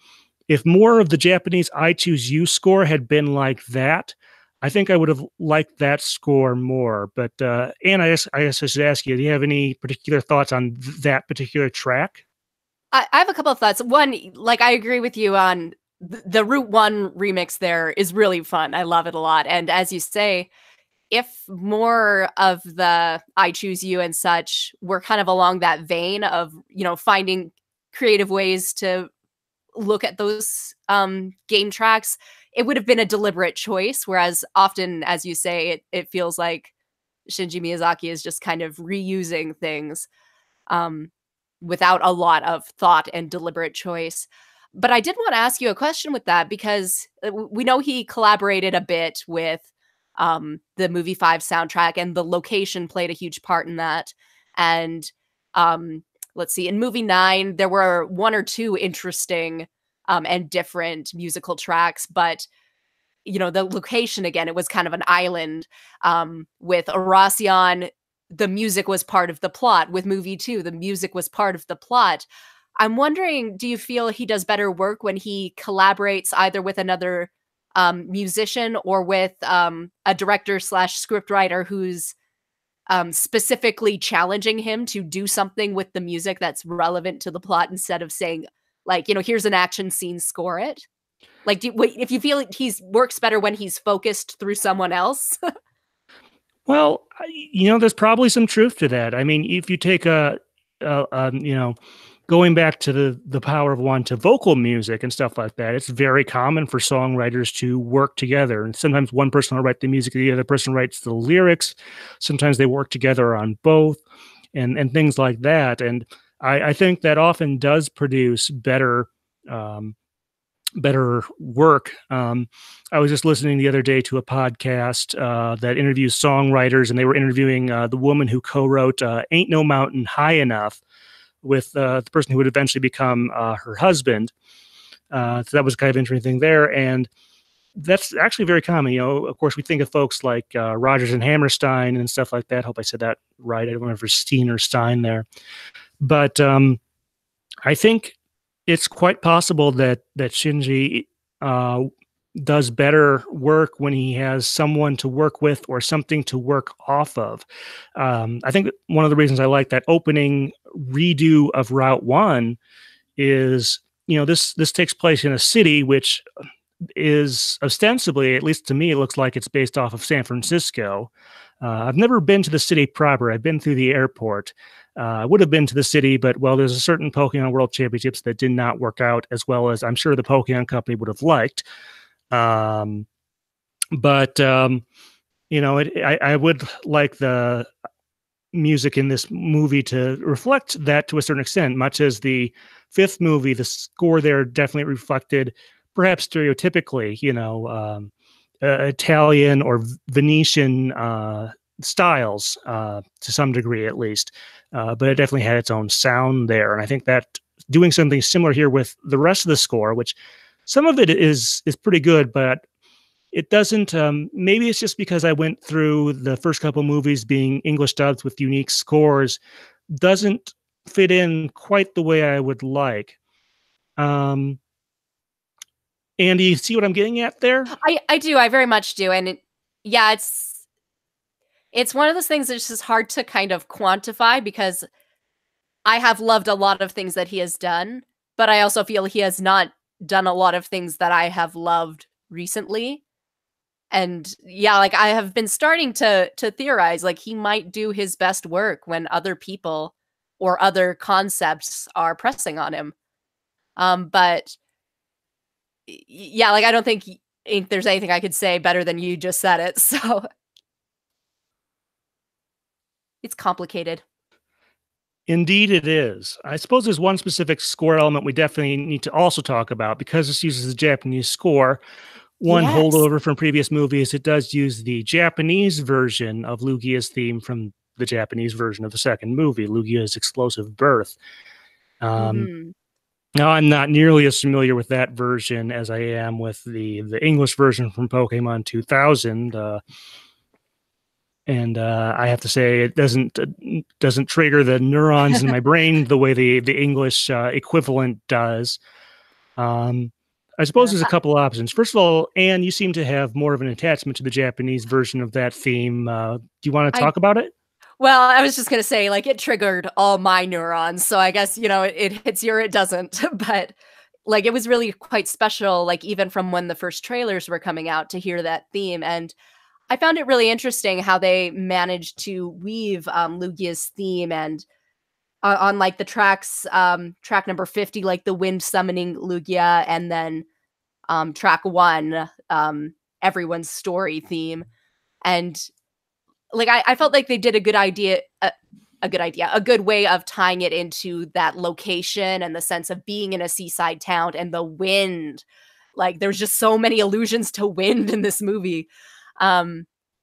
if more of the Japanese I Choose You score had been like that, I think I would have liked that score more. But Anne, I guess I should ask you: do you have any particular thoughts on that particular track? I have a couple of thoughts. One, like, I agree with you on the Route One remix. There is really fun. I love it a lot. And as you say, if more of the I Choose You and such were kind of along that vein of, finding creative ways to look at those game tracks, it would have been a deliberate choice. Whereas often, as you say, it feels like Shinji Miyazaki is just kind of reusing things um, without a lot of thought and deliberate choice. But I did want to ask you a question with that because we know he collaborated a bit with the movie 5 soundtrack, and the location played a huge part in that. And Let's see, in movie 9, there were one or two interesting and different musical tracks, but the location, again, it was kind of an island. With Aracion, the music was part of the plot. With movie 2, the music was part of the plot. I'm wondering, do you feel he does better work when he collaborates either with another musician or with a director / scriptwriter who's specifically challenging him to do something with the music that's relevant to the plot, instead of saying, like, here's an action scene, score it? Like, if you feel he works better when he's focused through someone else? Well, there's probably some truth to that. I mean, if you take going back to the power of one to vocal music and stuff like that, it's very common for songwriters to work together. And sometimes one person will write the music, the other person writes the lyrics. Sometimes they work together on both and things like that. And I think that often does produce better work. I was just listening the other day to a podcast that interviews songwriters, and they were interviewing the woman who co-wrote Ain't No Mountain High Enough with the person who would eventually become her husband. So that was kind of interesting there. And that's actually very common. Of course, we think of folks like Rodgers and Hammerstein and stuff like that. Hope I said that right. I don't remember Steen or Stein there. But I think it's quite possible that Shinji does better work when he has someone to work with or something to work off of. I think one of the reasons I like that opening redo of Route 1 is, this takes place in a city which is ostensibly, at least to me, it looks like it's based off of San Francisco. I've never been to the city proper. I've been through the airport. I would have been to the city, but, well, there's a certain Pokemon World Championships that did not work out as well as I'm sure the Pokemon Company would have liked. I would like the music in this movie to reflect that to a certain extent, much as the 5th movie, the score there definitely reflected, perhaps stereotypically, Italian or Venetian styles to some degree, at least. But it definitely had its own sound there. And I think that doing something similar here with the rest of the score, which some of it is pretty good, but it doesn't, maybe it's just because I went through the first couple movies being English dubs with unique scores, doesn't fit in quite the way I would like. Andy, you see what I'm getting at there? I do. I very much do. And it's one of those things that's just hard to kind of quantify, because I have loved a lot of things that he has done, but I also feel he has not done a lot of things that I have loved recently. And like, I have been starting to theorize, like, he might do his best work when other people or other concepts are pressing on him. But like, I don't think there's anything I could say better than you just said it. So it's complicated. Indeed it is. I suppose there's one specific score element we definitely need to also talk about, because this uses the Japanese score. One holdover from previous movies, it does use the Japanese version of Lugia's theme from the Japanese version of the second movie, Lugia's Explosive Birth. Now, I'm not nearly as familiar with that version as I am with the English version from Pokemon 2000. And I have to say, it doesn't trigger the neurons in my brain the way the English equivalent does. I suppose there's a couple options. First of all, Anne, you seem to have more of an attachment to the Japanese version of that theme. Do you want to talk about it? Well, I was just going to say, like, it triggered all my neurons. So I guess, it hits you or it doesn't. But, like, it was really quite special, like, even from when the first trailers were coming out, to hear that theme. And I found it really interesting how they managed to weave Lugia's theme and on like the tracks, track number 50, like the wind summoning Lugia, and then track 1, everyone's story theme. And like, I felt like they did a good way of tying it into that location and the sense of being in a seaside town and the wind. Like, there's just so many allusions to wind in this movie.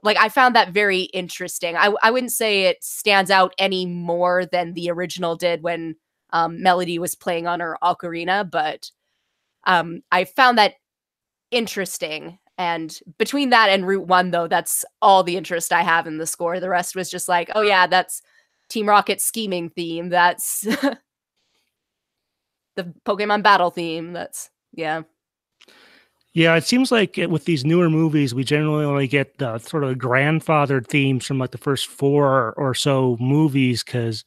like, I found that very interesting. I wouldn't say it stands out any more than the original did when Melody was playing on her ocarina, but I found that interesting. And between that and Route 1, though, that's all the interest I have in the score. The rest was just like, oh yeah, that's Team Rocket's scheming theme. That's the Pokemon battle theme. That's, yeah. Yeah, it seems like with these newer movies, we generally only get the sort of grandfathered themes from like the first 4 or so movies. Because,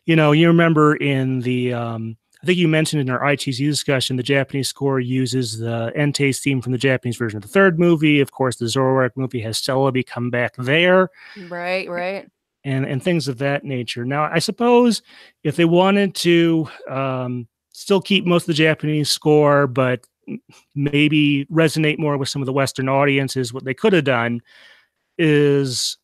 you remember in the, I think you mentioned in our I Choose You discussion, the Japanese score uses the Entei's theme from the Japanese version of the third movie. Of course, the Zoroark movie has Celebi come back there. Right. And things of that nature. Now, I suppose if they wanted to still keep most of the Japanese score, but maybe resonate more with some of the Western audiences, what they could have done is,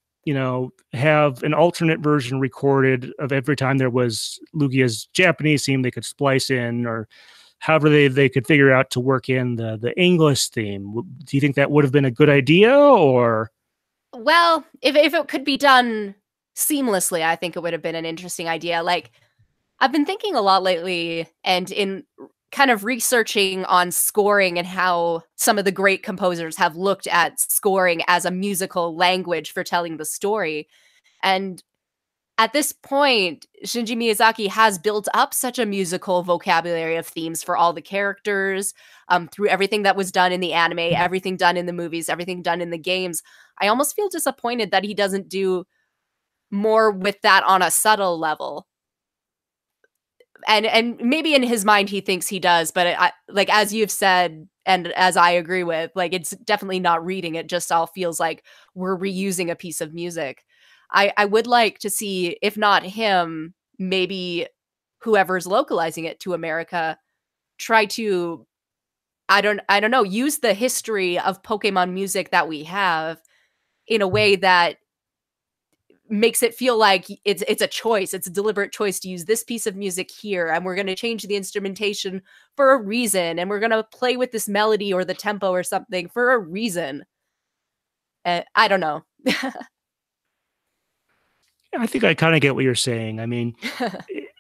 have an alternate version recorded of every time there was Lugia's Japanese theme they could splice in, or however they could figure out to work in the English theme. Do you think that would have been a good idea, or? Well, if it could be done seamlessly, I think it would have been an interesting idea. Like, I've been thinking a lot lately, and in kind of researching on scoring and how some of the great composers have looked at scoring as a musical language for telling the story. And at this point, Shinji Miyazaki has built up such a musical vocabulary of themes for all the characters, through everything that was done in the anime, everything done in the movies, everything done in the games. I almost feel disappointed that he doesn't do more with that on a subtle level. And maybe in his mind he thinks he does, but like, as you've said, and as I agree with, like, it's definitely not reading. It just all feels like we're reusing a piece of music. I would like to see, if not him, maybe whoever's localizing it to America, try to, I don't know, use the history of Pokemon music that we have in a way that makes it feel like it's a choice. It's a deliberate choice to use this piece of music here, and we're going to change the instrumentation for a reason, and we're going to play with this melody or the tempo or something for a reason. I don't know. I think I kind of get what you're saying. I mean,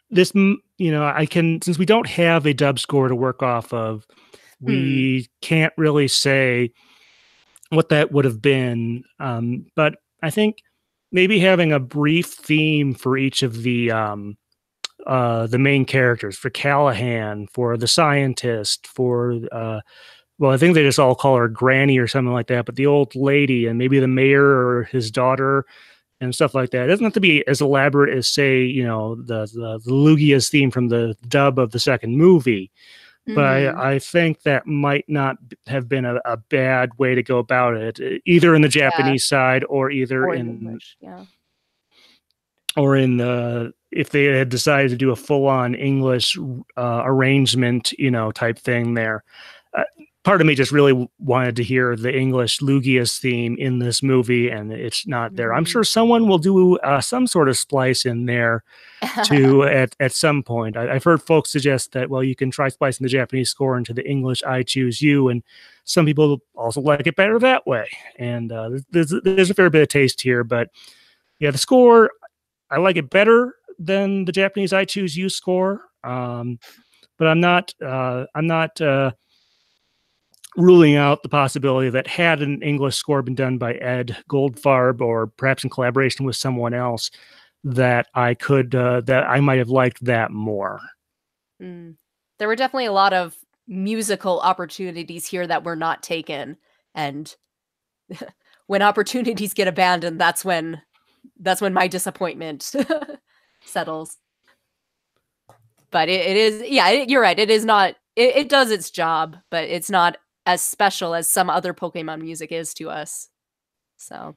this, since we don't have a dub score to work off of, we can't really say what that would have been. But I think maybe having a brief theme for each of the main characters, for Callahan, for the scientist, for well, I think they just all call her Granny or something like that, but the old lady, and maybe the mayor or his daughter and stuff like that. It doesn't have to be as elaborate as, say, the Lugia's theme from the dub of the second movie. But I think that might not have been a bad way to go about it, either in the Japanese side or either in English, or in if they had decided to do a full-on English arrangement, type thing there. Part of me just really wanted to hear the English Lugia's theme in this movie, and it's not there. I'm sure someone will do some sort of splice in there to at some point. I've heard folks suggest that, well, you can try splicing the Japanese score into the English I Choose You, and some people also like it better that way. And there's a fair bit of taste here, but yeah, the score, I like it better than the Japanese I Choose You score. But I'm not ruling out the possibility that had an English score been done by Ed Goldfarb, or perhaps in collaboration with someone else, that I could that I might have liked that more. There were definitely a lot of musical opportunities here that were not taken, and when opportunities get abandoned, that's when my disappointment settles. But it is, you're right. It is not. It does its job, but it's not as special as some other Pokemon music is to us. So,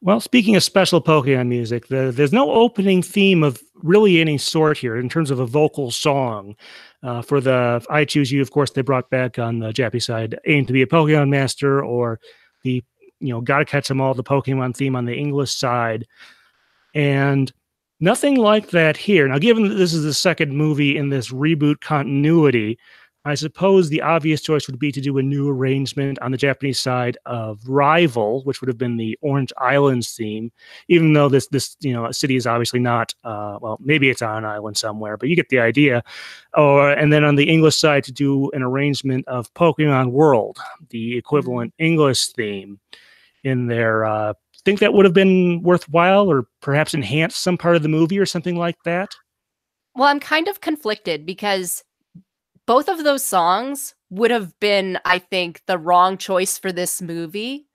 well, speaking of special Pokemon music, there's no opening theme of really any sort here in terms of a vocal song. For the I Choose You, of course, they brought back on the Japanese side Aim to Be a Pokemon Master, or the Gotta Catch 'Em All, the Pokemon theme on the English side. And nothing like that here. Now, given that this is the second movie in this reboot continuity, I suppose the obvious choice would be to do a new arrangement on the Japanese side of Rival, which would have been the Orange Islands theme, even though this city is obviously not, well, maybe it's on an island somewhere, but you get the idea. And then on the English side to do an arrangement of Pokemon World, the equivalent English theme in there. Think that would have been worthwhile or perhaps enhance some part of the movie or something like that? Well, I'm kind of conflicted because both of those songs would have been, I think, the wrong choice for this movie.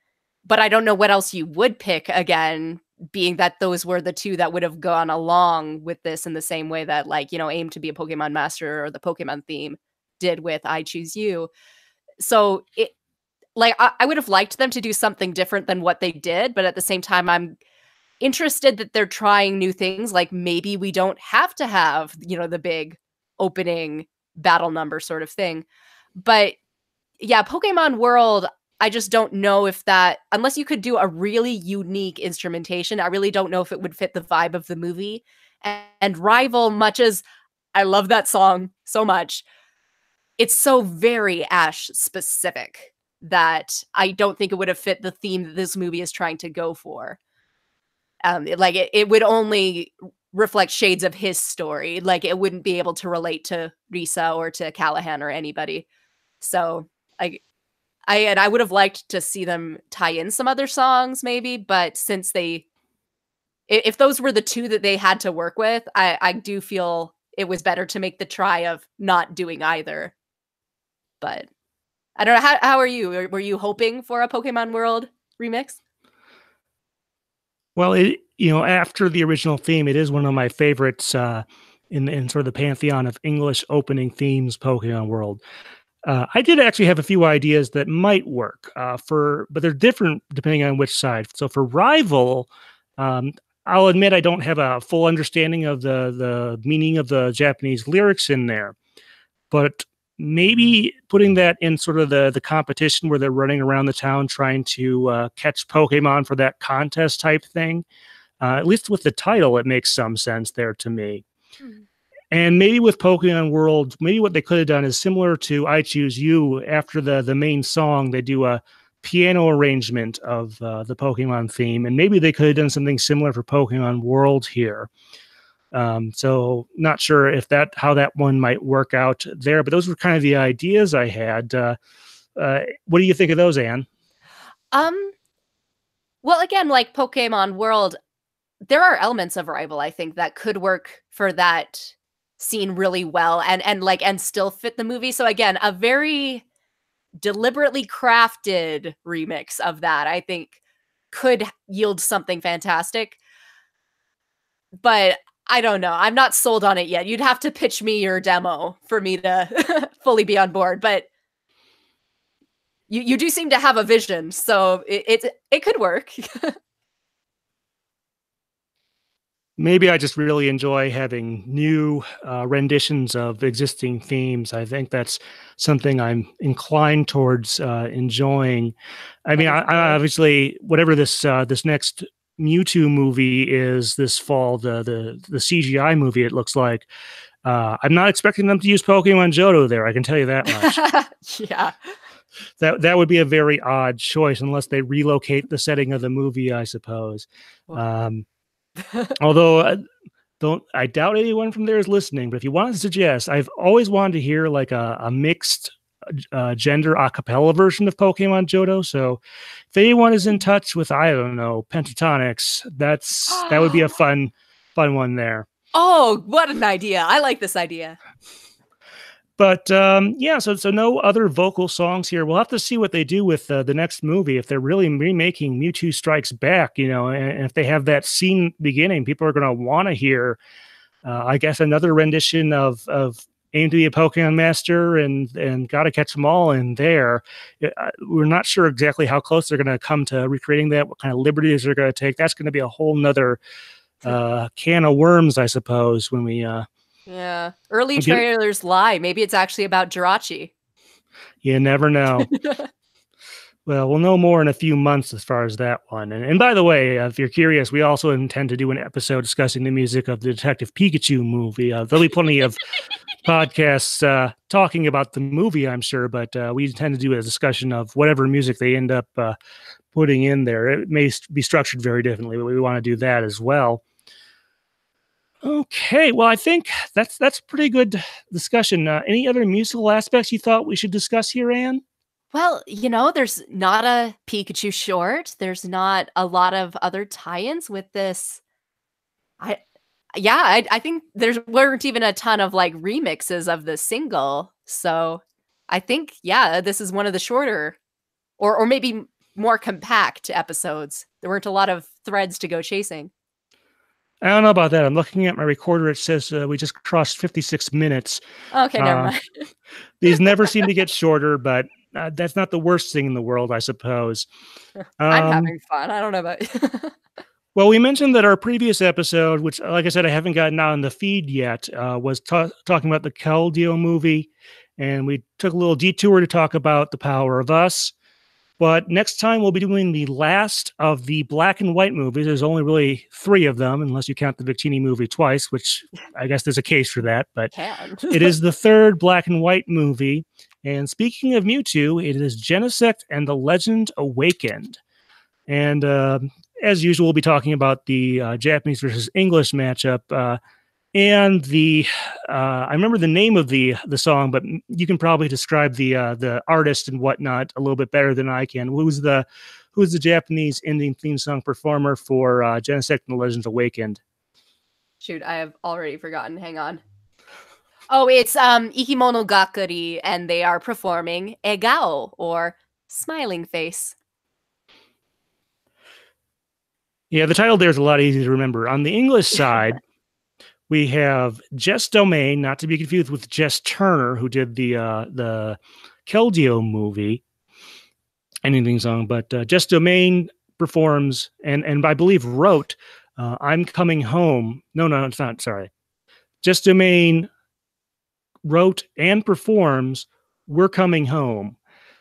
But I don't know what else you would pick again, being that those were the two that would have gone along with this in the same way that, like, Aim to be a Pokemon Master or the Pokemon theme did with I Choose You. So I would have liked them to do something different than what they did. But at the same time, I'm interested that they're trying new things. Like maybe we don't have to have, the big opening battle number sort of thing. But yeah, Pokemon World, I just don't know if that, unless you could do a really unique instrumentation, I really don't know if it would fit the vibe of the movie. And Rival, much as I love that song so much, it's so very Ash specific that I don't think it would have fit the theme that this movie is trying to go for. It would only reflect shades of his story. Like it wouldn't be able to relate to Risa or to Callahan or anybody. So I would have liked to see them tie in some other songs maybe, but since if those were the two that they had to work with, I do feel it was better to make the try of not doing either. But I don't know, how are you? Were you hoping for a Pokemon World remix? Well, after the original theme, it is one of my favorites in sort of the pantheon of English opening themes, Pokemon World. I did actually have a few ideas that might work but they're different depending on which side. So for Rival, I'll admit I don't have a full understanding of the meaning of the Japanese lyrics in there, but maybe putting that in sort of the competition where they're running around the town trying to catch Pokemon for that contest type thing. At least with the title, it makes some sense there to me. And maybe with Pokemon World, maybe what they could have done is similar to I Choose You. After the main song, they do a piano arrangement of the Pokemon theme. And maybe they could have done something similar for Pokemon World here. So not sure if how that one might work out there, but those were kind of the ideas I had. What do you think of those, Anne? Well, again, like Pokemon World, there are elements of Rival, I think, that could work for that scene really well and still fit the movie. So again, a very deliberately crafted remix of that, I think, could yield something fantastic. But I don't know. I'm not sold on it yet. You'd have to pitch me your demo for me to fully be on board. But you do seem to have a vision, so it could work. Maybe I just really enjoy having new renditions of existing themes. I think that's something I'm inclined towards enjoying. I mean, I obviously, whatever this next Mewtwo movie is this fall, the CGI movie, it looks like, I'm not expecting them to use Pokemon Johto there. I can tell you that much. Yeah. That would be a very odd choice unless they relocate the setting of the movie, I suppose. Although I doubt anyone from there is listening, but if you want to suggest, I've always wanted to hear like a mixed gender a cappella version of Pokemon Johto. So if anyone is in touch with, I don't know, Pentatonics, that would be a fun one there. Oh, what an idea. I like this idea. But yeah, so no other vocal songs here. We'll have to see what they do with the next movie. If they're really remaking Mewtwo Strikes Back, and if they have that scene beginning, people are going to want to hear, I guess, another rendition of Aim to be a Pokemon Master and Gotta Catch 'Em All in there. We're not sure exactly how close they're going to come to recreating that, what kind of liberties they're going to take. That's going to be a whole nother can of worms, I suppose, when we... Yeah. Early trailers lie. Maybe it's actually about Jirachi. You never know. Well, we'll know more in a few months as far as that one. And by the way, if you're curious, we also intend to do an episode discussing the music of the Detective Pikachu movie. There'll be plenty of podcasts talking about the movie, I'm sure, but we tend to do a discussion of whatever music they end up putting in there. It may be structured very differently, but we want to do that as well. Okay, well, I think that's pretty good discussion. Any other musical aspects you thought we should discuss here, Anne? Well, there's not a Pikachu short. There's not a lot of other tie-ins with this. I think there weren't even a ton of like remixes of the single. So I think, this is one of the shorter or maybe more compact episodes. There weren't a lot of threads to go chasing. I don't know about that. I'm looking at my recorder. It says we just crossed 56 minutes. Okay, never mind. These never seem to get shorter, but that's not the worst thing in the world, I suppose. I'm having fun. I don't know about you. Well, we mentioned that our previous episode, which, like I said, I haven't gotten out in the feed yet, was talking about the Keldeo movie, and we took a little detour to talk about The Power of Us. But next time we'll be doing the last of the black and white movies. There's only really 3 of them, unless you count the Victini movie twice, which I guess there's a case for that. But it is the 3rd black and white movie. And speaking of Mewtwo, it is Genesect and the Legend Awakened. And as usual, we'll be talking about the Japanese versus English matchup. And I remember the name of the song, but you can probably describe the artist and whatnot a little bit better than I can. Who's the Japanese ending theme song performer for Genesect and the Legends Awakened? Shoot, I have already forgotten. Hang on. Oh, it's Ikimono Gakuri, and they are performing Egao, or Smiling Face. Yeah, the title there is a lot easier to remember. On the English side, we have Jess Domain, not to be confused with Jess Turner, who did the Keldeo movie ending song. But Jess Domain performs and I believe wrote "I'm Coming Home." No, it's not. Sorry, Jess Domain wrote and performs "We're Coming Home."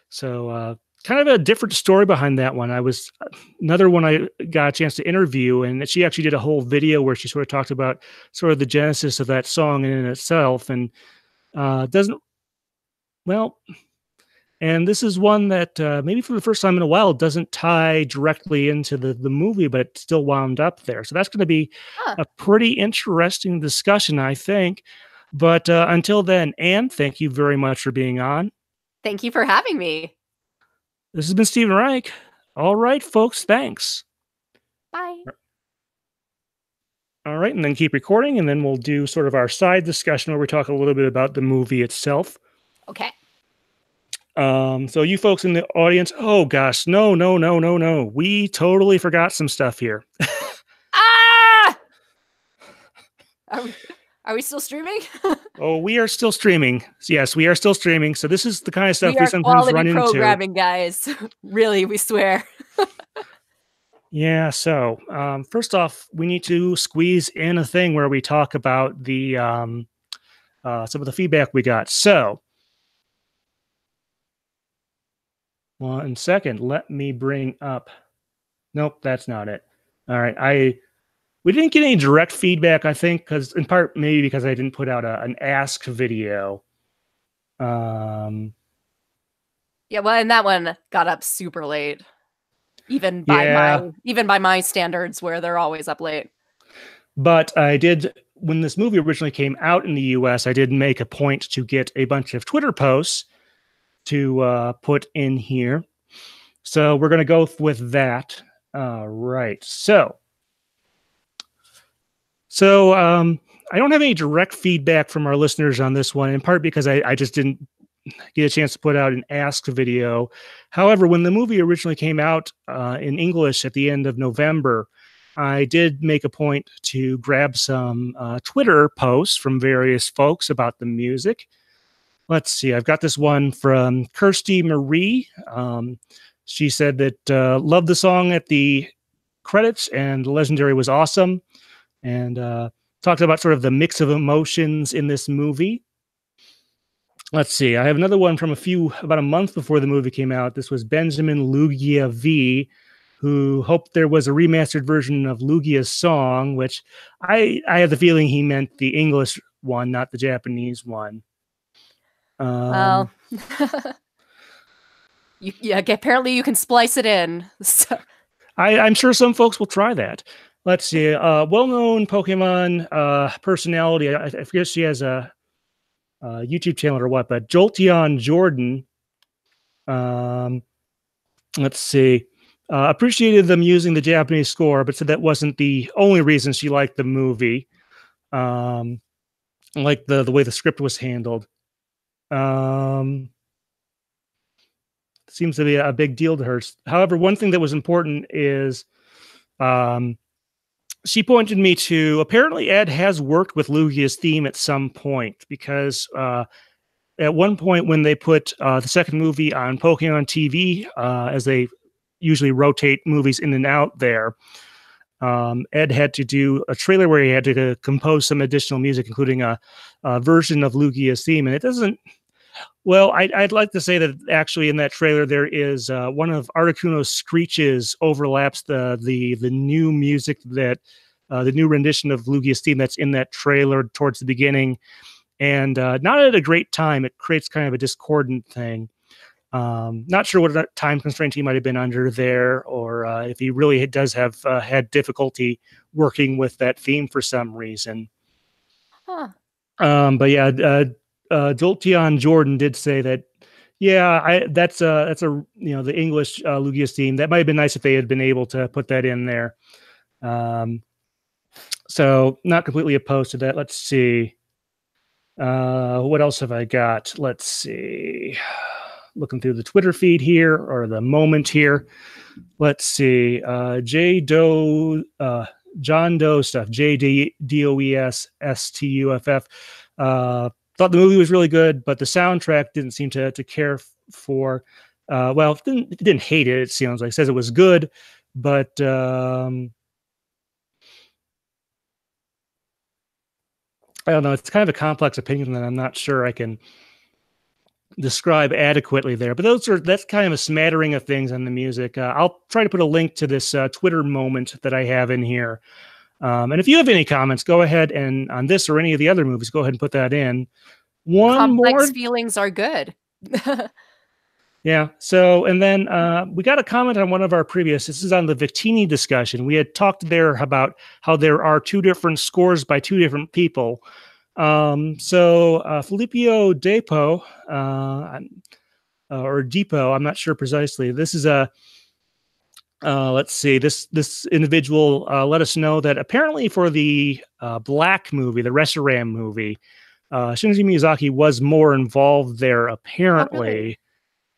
So kind of a different story behind that one. Another one I got a chance to interview, and she actually did a whole video where she sort of talked about sort of the genesis of that song in itself, and and this is one that maybe for the first time in a while doesn't tie directly into the movie, but it still wound up there. So that's going to be a pretty interesting discussion, I think. But until then, Anne, thank you very much for being on. Thank you for having me. This has been Stephen Reich. All right, folks, thanks. Bye. All right, and then keep recording, and then we'll do sort of our side discussion where we talk a little bit about the movie itself. Okay. So you folks in the audience, oh gosh, no. We totally forgot some stuff here. Are we still streaming? Oh, we are still streaming. Yes, we are still streaming. So this is the kind of stuff we sometimes run into. Programming, guys. Really, we swear. Yeah. So first off, we need to squeeze in a thing where we talk about the some of the feedback we got. So 1 second. Let me bring up. Nope, that's not it. All right. We didn't get any direct feedback, I think, because in part maybe because I didn't put out an ask video. Yeah, well, and that one got up super late, even by my standards, where they're always up late. But I did, when this movie originally came out in the U.S., I did make a point to get a bunch of Twitter posts to put in here. So we're going to go with that. Right. So I don't have any direct feedback from our listeners on this one, in part because I just didn't get a chance to put out an ask video. However, when the movie originally came out in English at the end of November, I did make a point to grab some Twitter posts from various folks about the music. Let's see. I've got this one from Kirsty Marie. She said that loved the song at the credits and Legendary was awesome. And talked about sort of the mix of emotions in this movie. Let's see. I have another one from about a month before the movie came out. This was Benjamin Lugia V, who hoped there was a remastered version of Lugia's song, which I have the feeling he meant the English one, not the Japanese one. Well, apparently you can splice it in. So. I'm sure some folks will try that. Let's see. Well-known Pokemon personality. I forget if she has a YouTube channel or what, but Jolteon Jordan. Let's see. Appreciated them using the Japanese score, but said that wasn't the only reason she liked the movie. Like the way the script was handled. Seems to be a big deal to her. However, one thing that was important is she pointed me to, apparently Ed has worked with Lugia's theme at some point, because at one point when they put the second movie on Pokemon TV, as they usually rotate movies in and out there, Ed had to do a trailer where he had to compose some additional music, including a version of Lugia's theme. And it doesn't, well, I'd like to say that actually in that trailer there is one of Articuno's screeches overlaps the new music that the new rendition of Lugia's theme that's in that trailer towards the beginning, and not at a great time. It creates kind of a discordant thing. Not sure what time constraint he might have been under there, or if he really does have had difficulty working with that theme for some reason. Huh. But yeah, Jolteon Jordan did say that, yeah, that's a the English Lugia's theme. That might have been nice if they had been able to put that in there. So not completely opposed to that. Let's see. What else have I got? Let's see. Looking through the Twitter feed here, or the moment here. Let's see. John Doe stuff. JDOESSTUFF. Thought the movie was really good, but the soundtrack didn't seem to care for. Well, didn't hate it. It sounds like, says it was good, but I don't know. It's kind of a complex opinion that I'm not sure I can describe adequately there. But that's kind of a smattering of things on the music. I'll try to put a link to this Twitter moment that I have in here. And if you have any comments, go ahead and on this or any of the other movies, go ahead and put that in. Complex feelings are good. Yeah. So, and then we got a comment on one of our previous, this is on the Victini discussion. We had talked there about how there are two different scores by two different people. So Filippo Depo, or Depot, I'm not sure precisely. This is a, let's see, this individual let us know that apparently for the Black movie, the Reshiram movie, Shinichi Miyazaki was more involved there, apparently.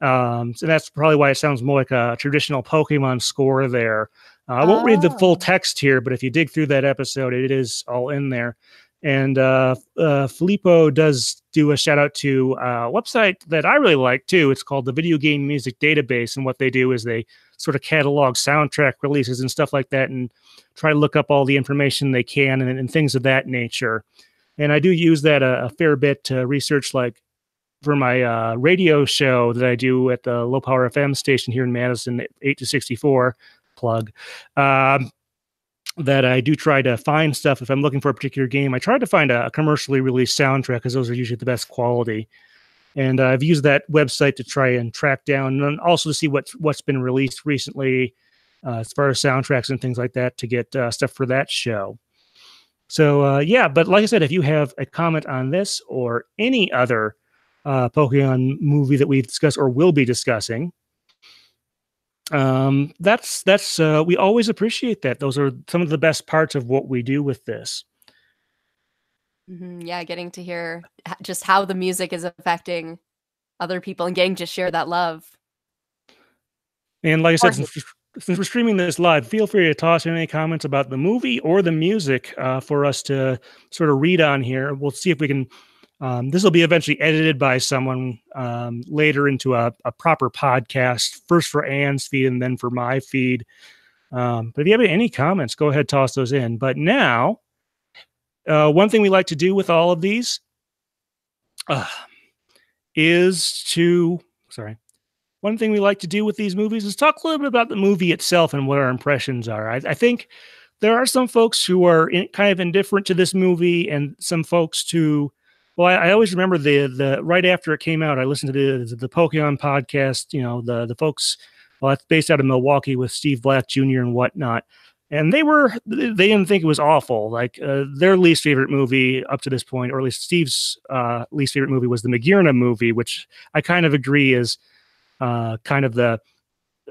So that's probably why it sounds more like a traditional Pokemon score there. I won't read the full text here, but if you dig through that episode, it is all in there. And Filippo does do a shout out to a website that I really like too. It's called the Video Game Music Database. And what they do is they sort of catalog soundtrack releases and stuff like that and try to look up all the information they can and things of that nature. And I do use that a fair bit to research, like for my radio show that I do at the Low Power FM station here in Madison, 8 to 64 plug. That I do try to find stuff if I'm looking for a particular game. I try to find a commercially released soundtrack because those are usually the best quality. And I've used that website to try and track down, and also to see what's been released recently as far as soundtracks and things like that to get stuff for that show. So yeah, but like I said, if you have a comment on this or any other Pokemon movie that we've discussed or will be discussing, that's we always appreciate that. Those are some of the best parts of what we do with this. Yeah, getting to hear just how the music is affecting other people and getting to share that love. And like I said, since we're streaming this live, feel free to toss in any comments about the movie or the music for us to sort of read on here. We'll see if we can. This will be eventually edited by someone later into a proper podcast, first for Anne's feed and then for my feed. But if you have any comments, go ahead, toss those in. But now, one thing we like to do with all of these one thing we like to do with these movies is talk a little bit about the movie itself and what our impressions are. I think there are some folks who are kind of indifferent to this movie, and some folks who, well, I always remember the right after it came out, I listened to the Pokemon podcast, you know, the folks, well, it's based out of Milwaukee with Steve Black Jr. and whatnot. And they didn't think it was awful. Like their least favorite movie up to this point, or at least Steve's least favorite movie, was the Magearna movie, which I kind of agree is kind of the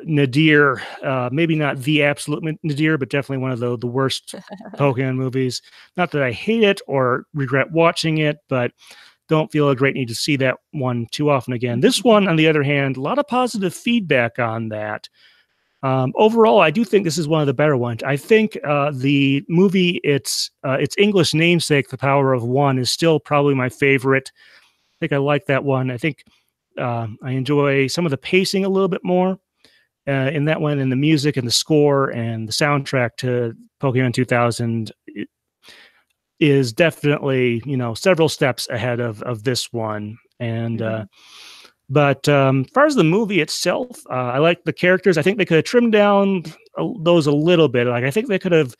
nadir, maybe not the absolute nadir, but definitely one of the worst Pokemon movies. Not that I hate it or regret watching it, but don't feel a great need to see that one too often again. This one, on the other hand, a lot of positive feedback on that. Overall, I do think this is one of the better ones. I think the movie, its English namesake, The Power of One, is still probably my favorite. I think I like that one. I think I enjoy some of the pacing a little bit more in that one, and the music and the score and the soundtrack to Pokemon 2000 is definitely, you know, several steps ahead of this one. And But as far as the movie itself, I like the characters. I think they could have trimmed down those a little bit. Like, I think they could have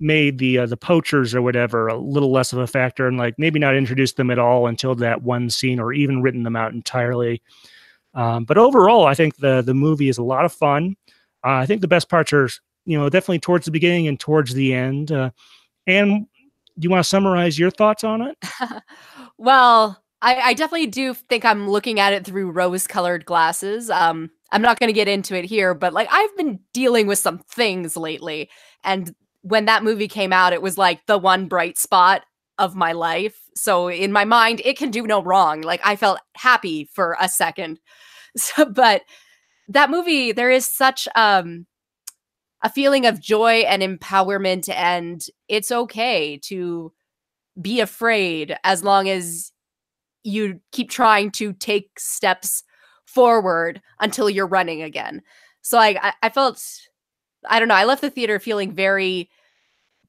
made the poachers or whatever a little less of a factor, and like maybe not introduced them at all until that one scene, or even written them out entirely. But overall, I think the movie is a lot of fun. I think the best parts are, you know, definitely towards the beginning and towards the end. And do you want to summarize your thoughts on it? Well, I definitely do think I'm looking at it through rose-colored glasses. I'm not going to get into it here, but like, I've been dealing with some things lately, and when that movie came out, it was like the one bright spot of my life. So in my mind, it can do no wrong. Like, I felt happy for a second. So, but that movie, there is such a feeling of joy and empowerment, and it's okay to be afraid as long as you keep trying to take steps forward until you're running again. So I felt, I don't know, I left the theater feeling very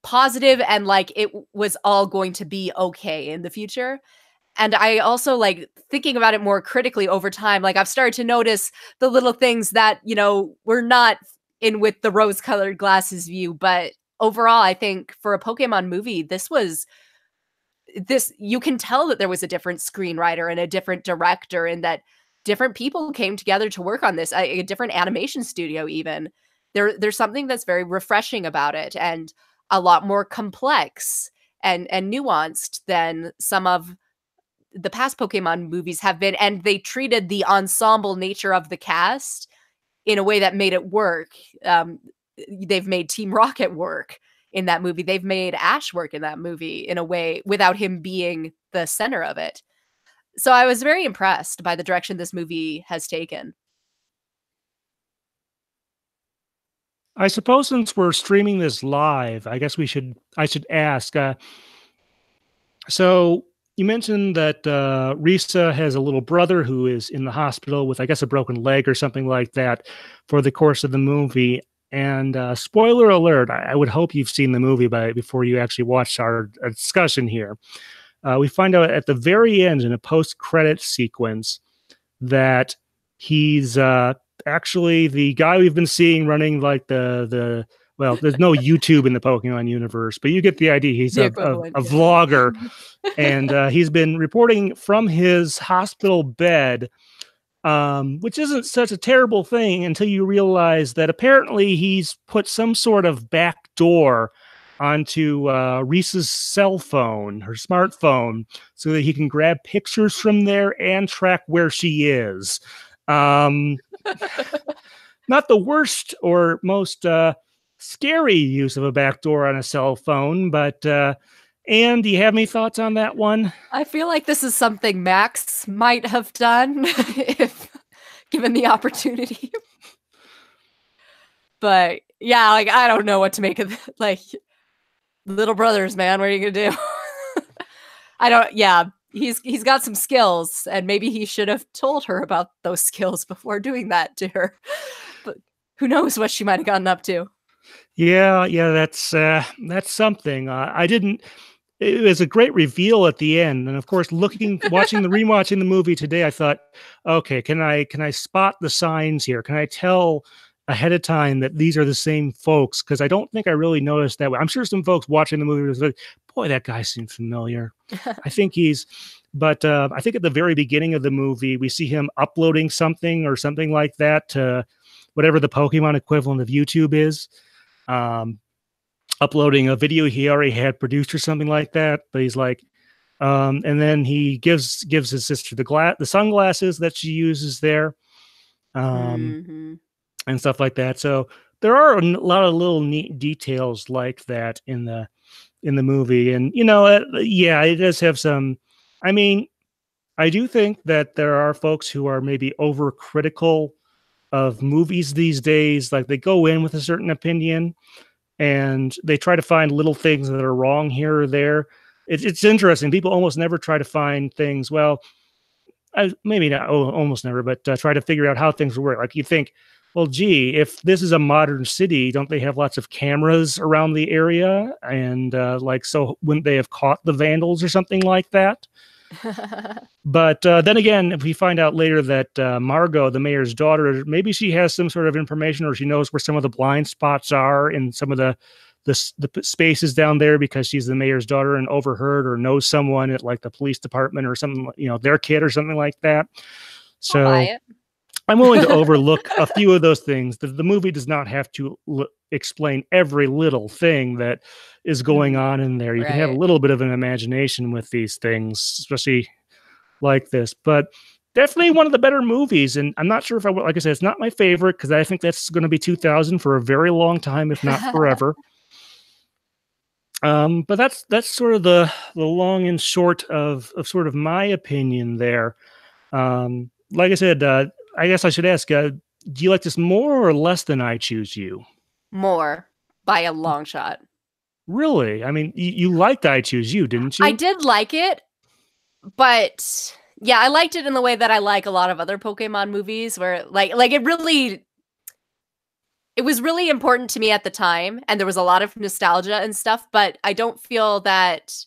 positive and like it was all going to be okay in the future. And I also, like, thinking about it more critically over time, like, I've started to notice the little things that, you know, we're not in with the rose-colored glasses view. But overall, I think for a Pokemon movie, you can tell that there was a different screenwriter and a different director, and that different people came together to work on this, a different animation studio even. There's something that's very refreshing about it, and a lot more complex and nuanced than some of the past Pokemon movies have been, and they treated the ensemble nature of the cast in a way that made it work. They've made Team Rocket work in that movie. They've made Ash work in that movie in a way without him being the center of it. So I was very impressed by the direction this movie has taken. I suppose since we're streaming this live, I guess I should ask. So you mentioned that Risa has a little brother who is in the hospital with, I guess, a broken leg or something like that for the course of the movie. And spoiler alert, I would hope you've seen the movie before you actually watch our discussion here. We find out at the very end in a post-credit sequence that he's actually the guy we've been seeing running like well, there's no YouTube in the Pokemon universe, but you get the idea. He's a vlogger, and he's been reporting from his hospital bed, which isn't such a terrible thing until you realize that apparently he's put some sort of back door onto Risa's cell phone, her smartphone, so that he can grab pictures from there and track where she is. Not the worst or most scary use of a backdoor on a cell phone, but Anne, do you have any thoughts on that one? I feel like this is something Max might have done if given the opportunity. But yeah, like, I don't know what to make of it. Like, little brothers, man, what are you gonna do? He's got some skills, and maybe he should have told her about those skills before doing that to her. But who knows what she might have gotten up to. Yeah, that's something. It was a great reveal at the end, and of course, rewatching the movie today, I thought, okay, can I spot the signs here? Can I tell, ahead of time that these are the same folks, because I don't think I really noticed that. I'm sure some folks watching the movie was like, boy, that guy seems familiar. I think I think at the very beginning of the movie, we see him uploading something or something like that to whatever the Pokemon equivalent of YouTube is. Uploading a video he already had produced or something like that. But he's like, and then he gives his sister the sunglasses that she uses there, Mm-hmm. and stuff like that. So there are a lot of little neat details like that in the movie, and yeah, it does have some. I mean, I do think that there are folks who are maybe overcritical of movies these days. Like they go in with a certain opinion and they try to find little things that are wrong here or there. It's interesting. People almost never try to find things. Well, maybe not almost never, but try to figure out how things work. Like you think, well, gee, if this is a modern city, don't they have lots of cameras around the area? And so wouldn't they have caught the vandals or something like that? But then again, if we find out later that Margot, the mayor's daughter, maybe she has some sort of information, or she knows where some of the blind spots are in some of the spaces down there because she's the mayor's daughter and overheard or knows someone at like the police department or something, their kid or something like that. So I'm willing to overlook a few of those things. The movie does not have to explain every little thing that is going on in there. You can have a little bit of an imagination with these things, especially like this. But definitely one of the better movies. And I'm not sure if like I said, it's not my favorite because I think that's going to be 2000 for a very long time, if not forever. But that's sort of the long and short of sort of my opinion there. Like I said, I guess I should ask, do you like this more or less than I Choose You? More, by a long shot. Really? I mean, you liked I Choose You, didn't you? I did like it, but yeah, I liked it in the way that I like a lot of other Pokemon movies where like it was really important to me at the time, and there was a lot of nostalgia and stuff, but I don't feel that,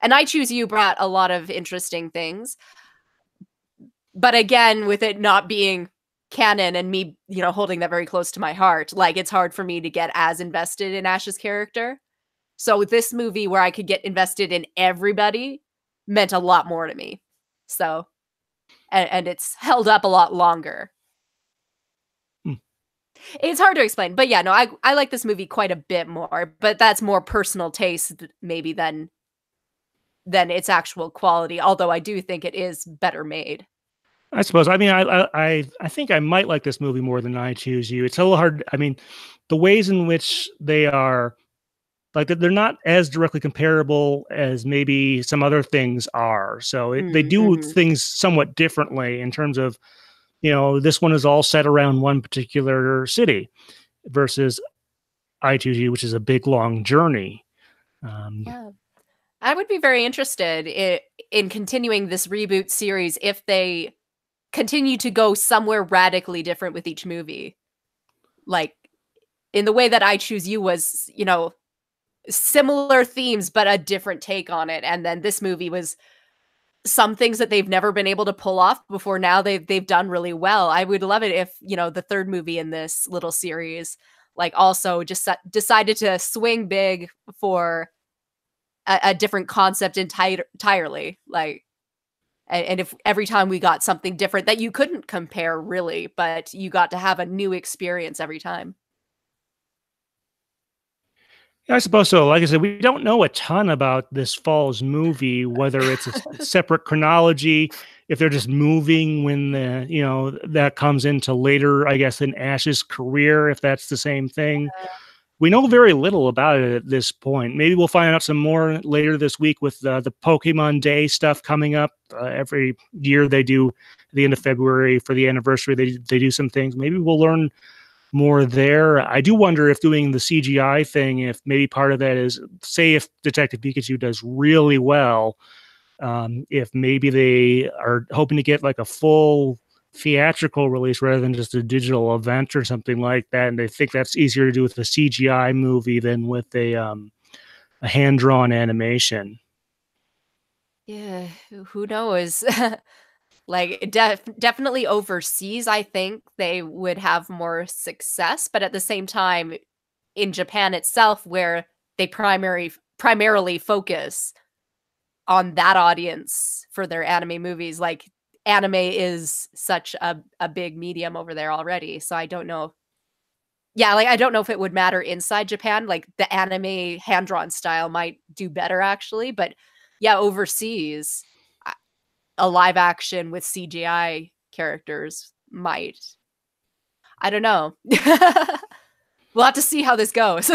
and I Choose You brought a lot of interesting things. But again, with it not being canon and me, holding that very close to my heart, like it's hard for me to get as invested in Ash's character. So with this movie where I could get invested in everybody meant a lot more to me. So, and it's held up a lot longer. It's hard to explain, but yeah, no, I like this movie quite a bit more, but that's more personal taste maybe than its actual quality, although I do think it is better made. I suppose. I mean, I think I might like this movie more than I Choose You. It's a little hard. I mean, the ways in which they are, like, they're not as directly comparable as maybe some other things are. So they do things somewhat differently in terms of, this one is all set around one particular city versus I Choose You, which is a big, long journey. Yeah. I would be very interested in continuing this reboot series if they continue to go somewhere radically different with each movie. Like, in the way that I Choose You was, similar themes, but a different take on it. And then this movie was some things that they've never been able to pull off before. Now they've done really well. I would love it if, the third movie in this little series, like, also just decided to swing big for a different concept entirely. Like, and if every time we got something different that you couldn't compare really, but you got to have a new experience every time. Yeah, I suppose so. Like I said, we don't know a ton about this fall's movie, whether it's a separate chronology, if they're just moving when that comes into later, I guess, in Ash's career, if that's the same thing. We know very little about it at this point. Maybe we'll find out some more later this week with the Pokemon Day stuff coming up. Every year they do at the end of February for the anniversary. They do some things. Maybe we'll learn more there. I do wonder if doing the CGI thing, if maybe part of that is, say, if Detective Pikachu does really well, if maybe they are hoping to get like a full theatrical release rather than just a digital event or something like that, and they think that's easier to do with a CGI movie than with a hand-drawn animation. Yeah, who knows? Like definitely overseas, I think they would have more success, but at the same time, in Japan itself, where they primarily focus on that audience for their anime movies, like anime is such a big medium over there already. So I don't know. Yeah, like I don't know if it would matter inside Japan. Like the anime hand drawn style might do better actually, but yeah, overseas, a live action with CGI characters might. I don't know. We'll have to see how this goes.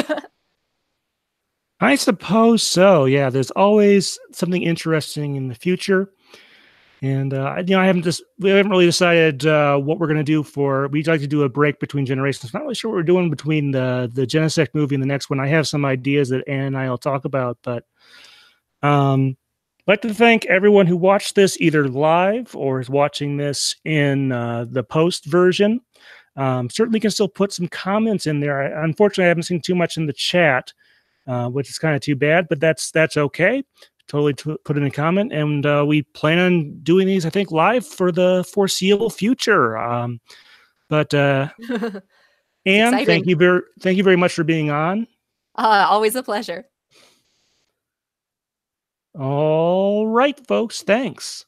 I suppose so. Yeah, there's always something interesting in the future. And we haven't really decided what we're going to do for. We'd like to do a break between generations. Not really sure what we're doing between the Genesect movie and the next one. I have some ideas that Ann and I will talk about, but I'd like to thank everyone who watched this either live or is watching this in the post version. Certainly can still put some comments in there. Unfortunately, I haven't seen too much in the chat, which is kind of too bad, but that's okay. Totally put in a comment, and we plan on doing these, I think, live for the foreseeable future. But Anne, thank you very much for being on. Always a pleasure. All right, folks. Thanks.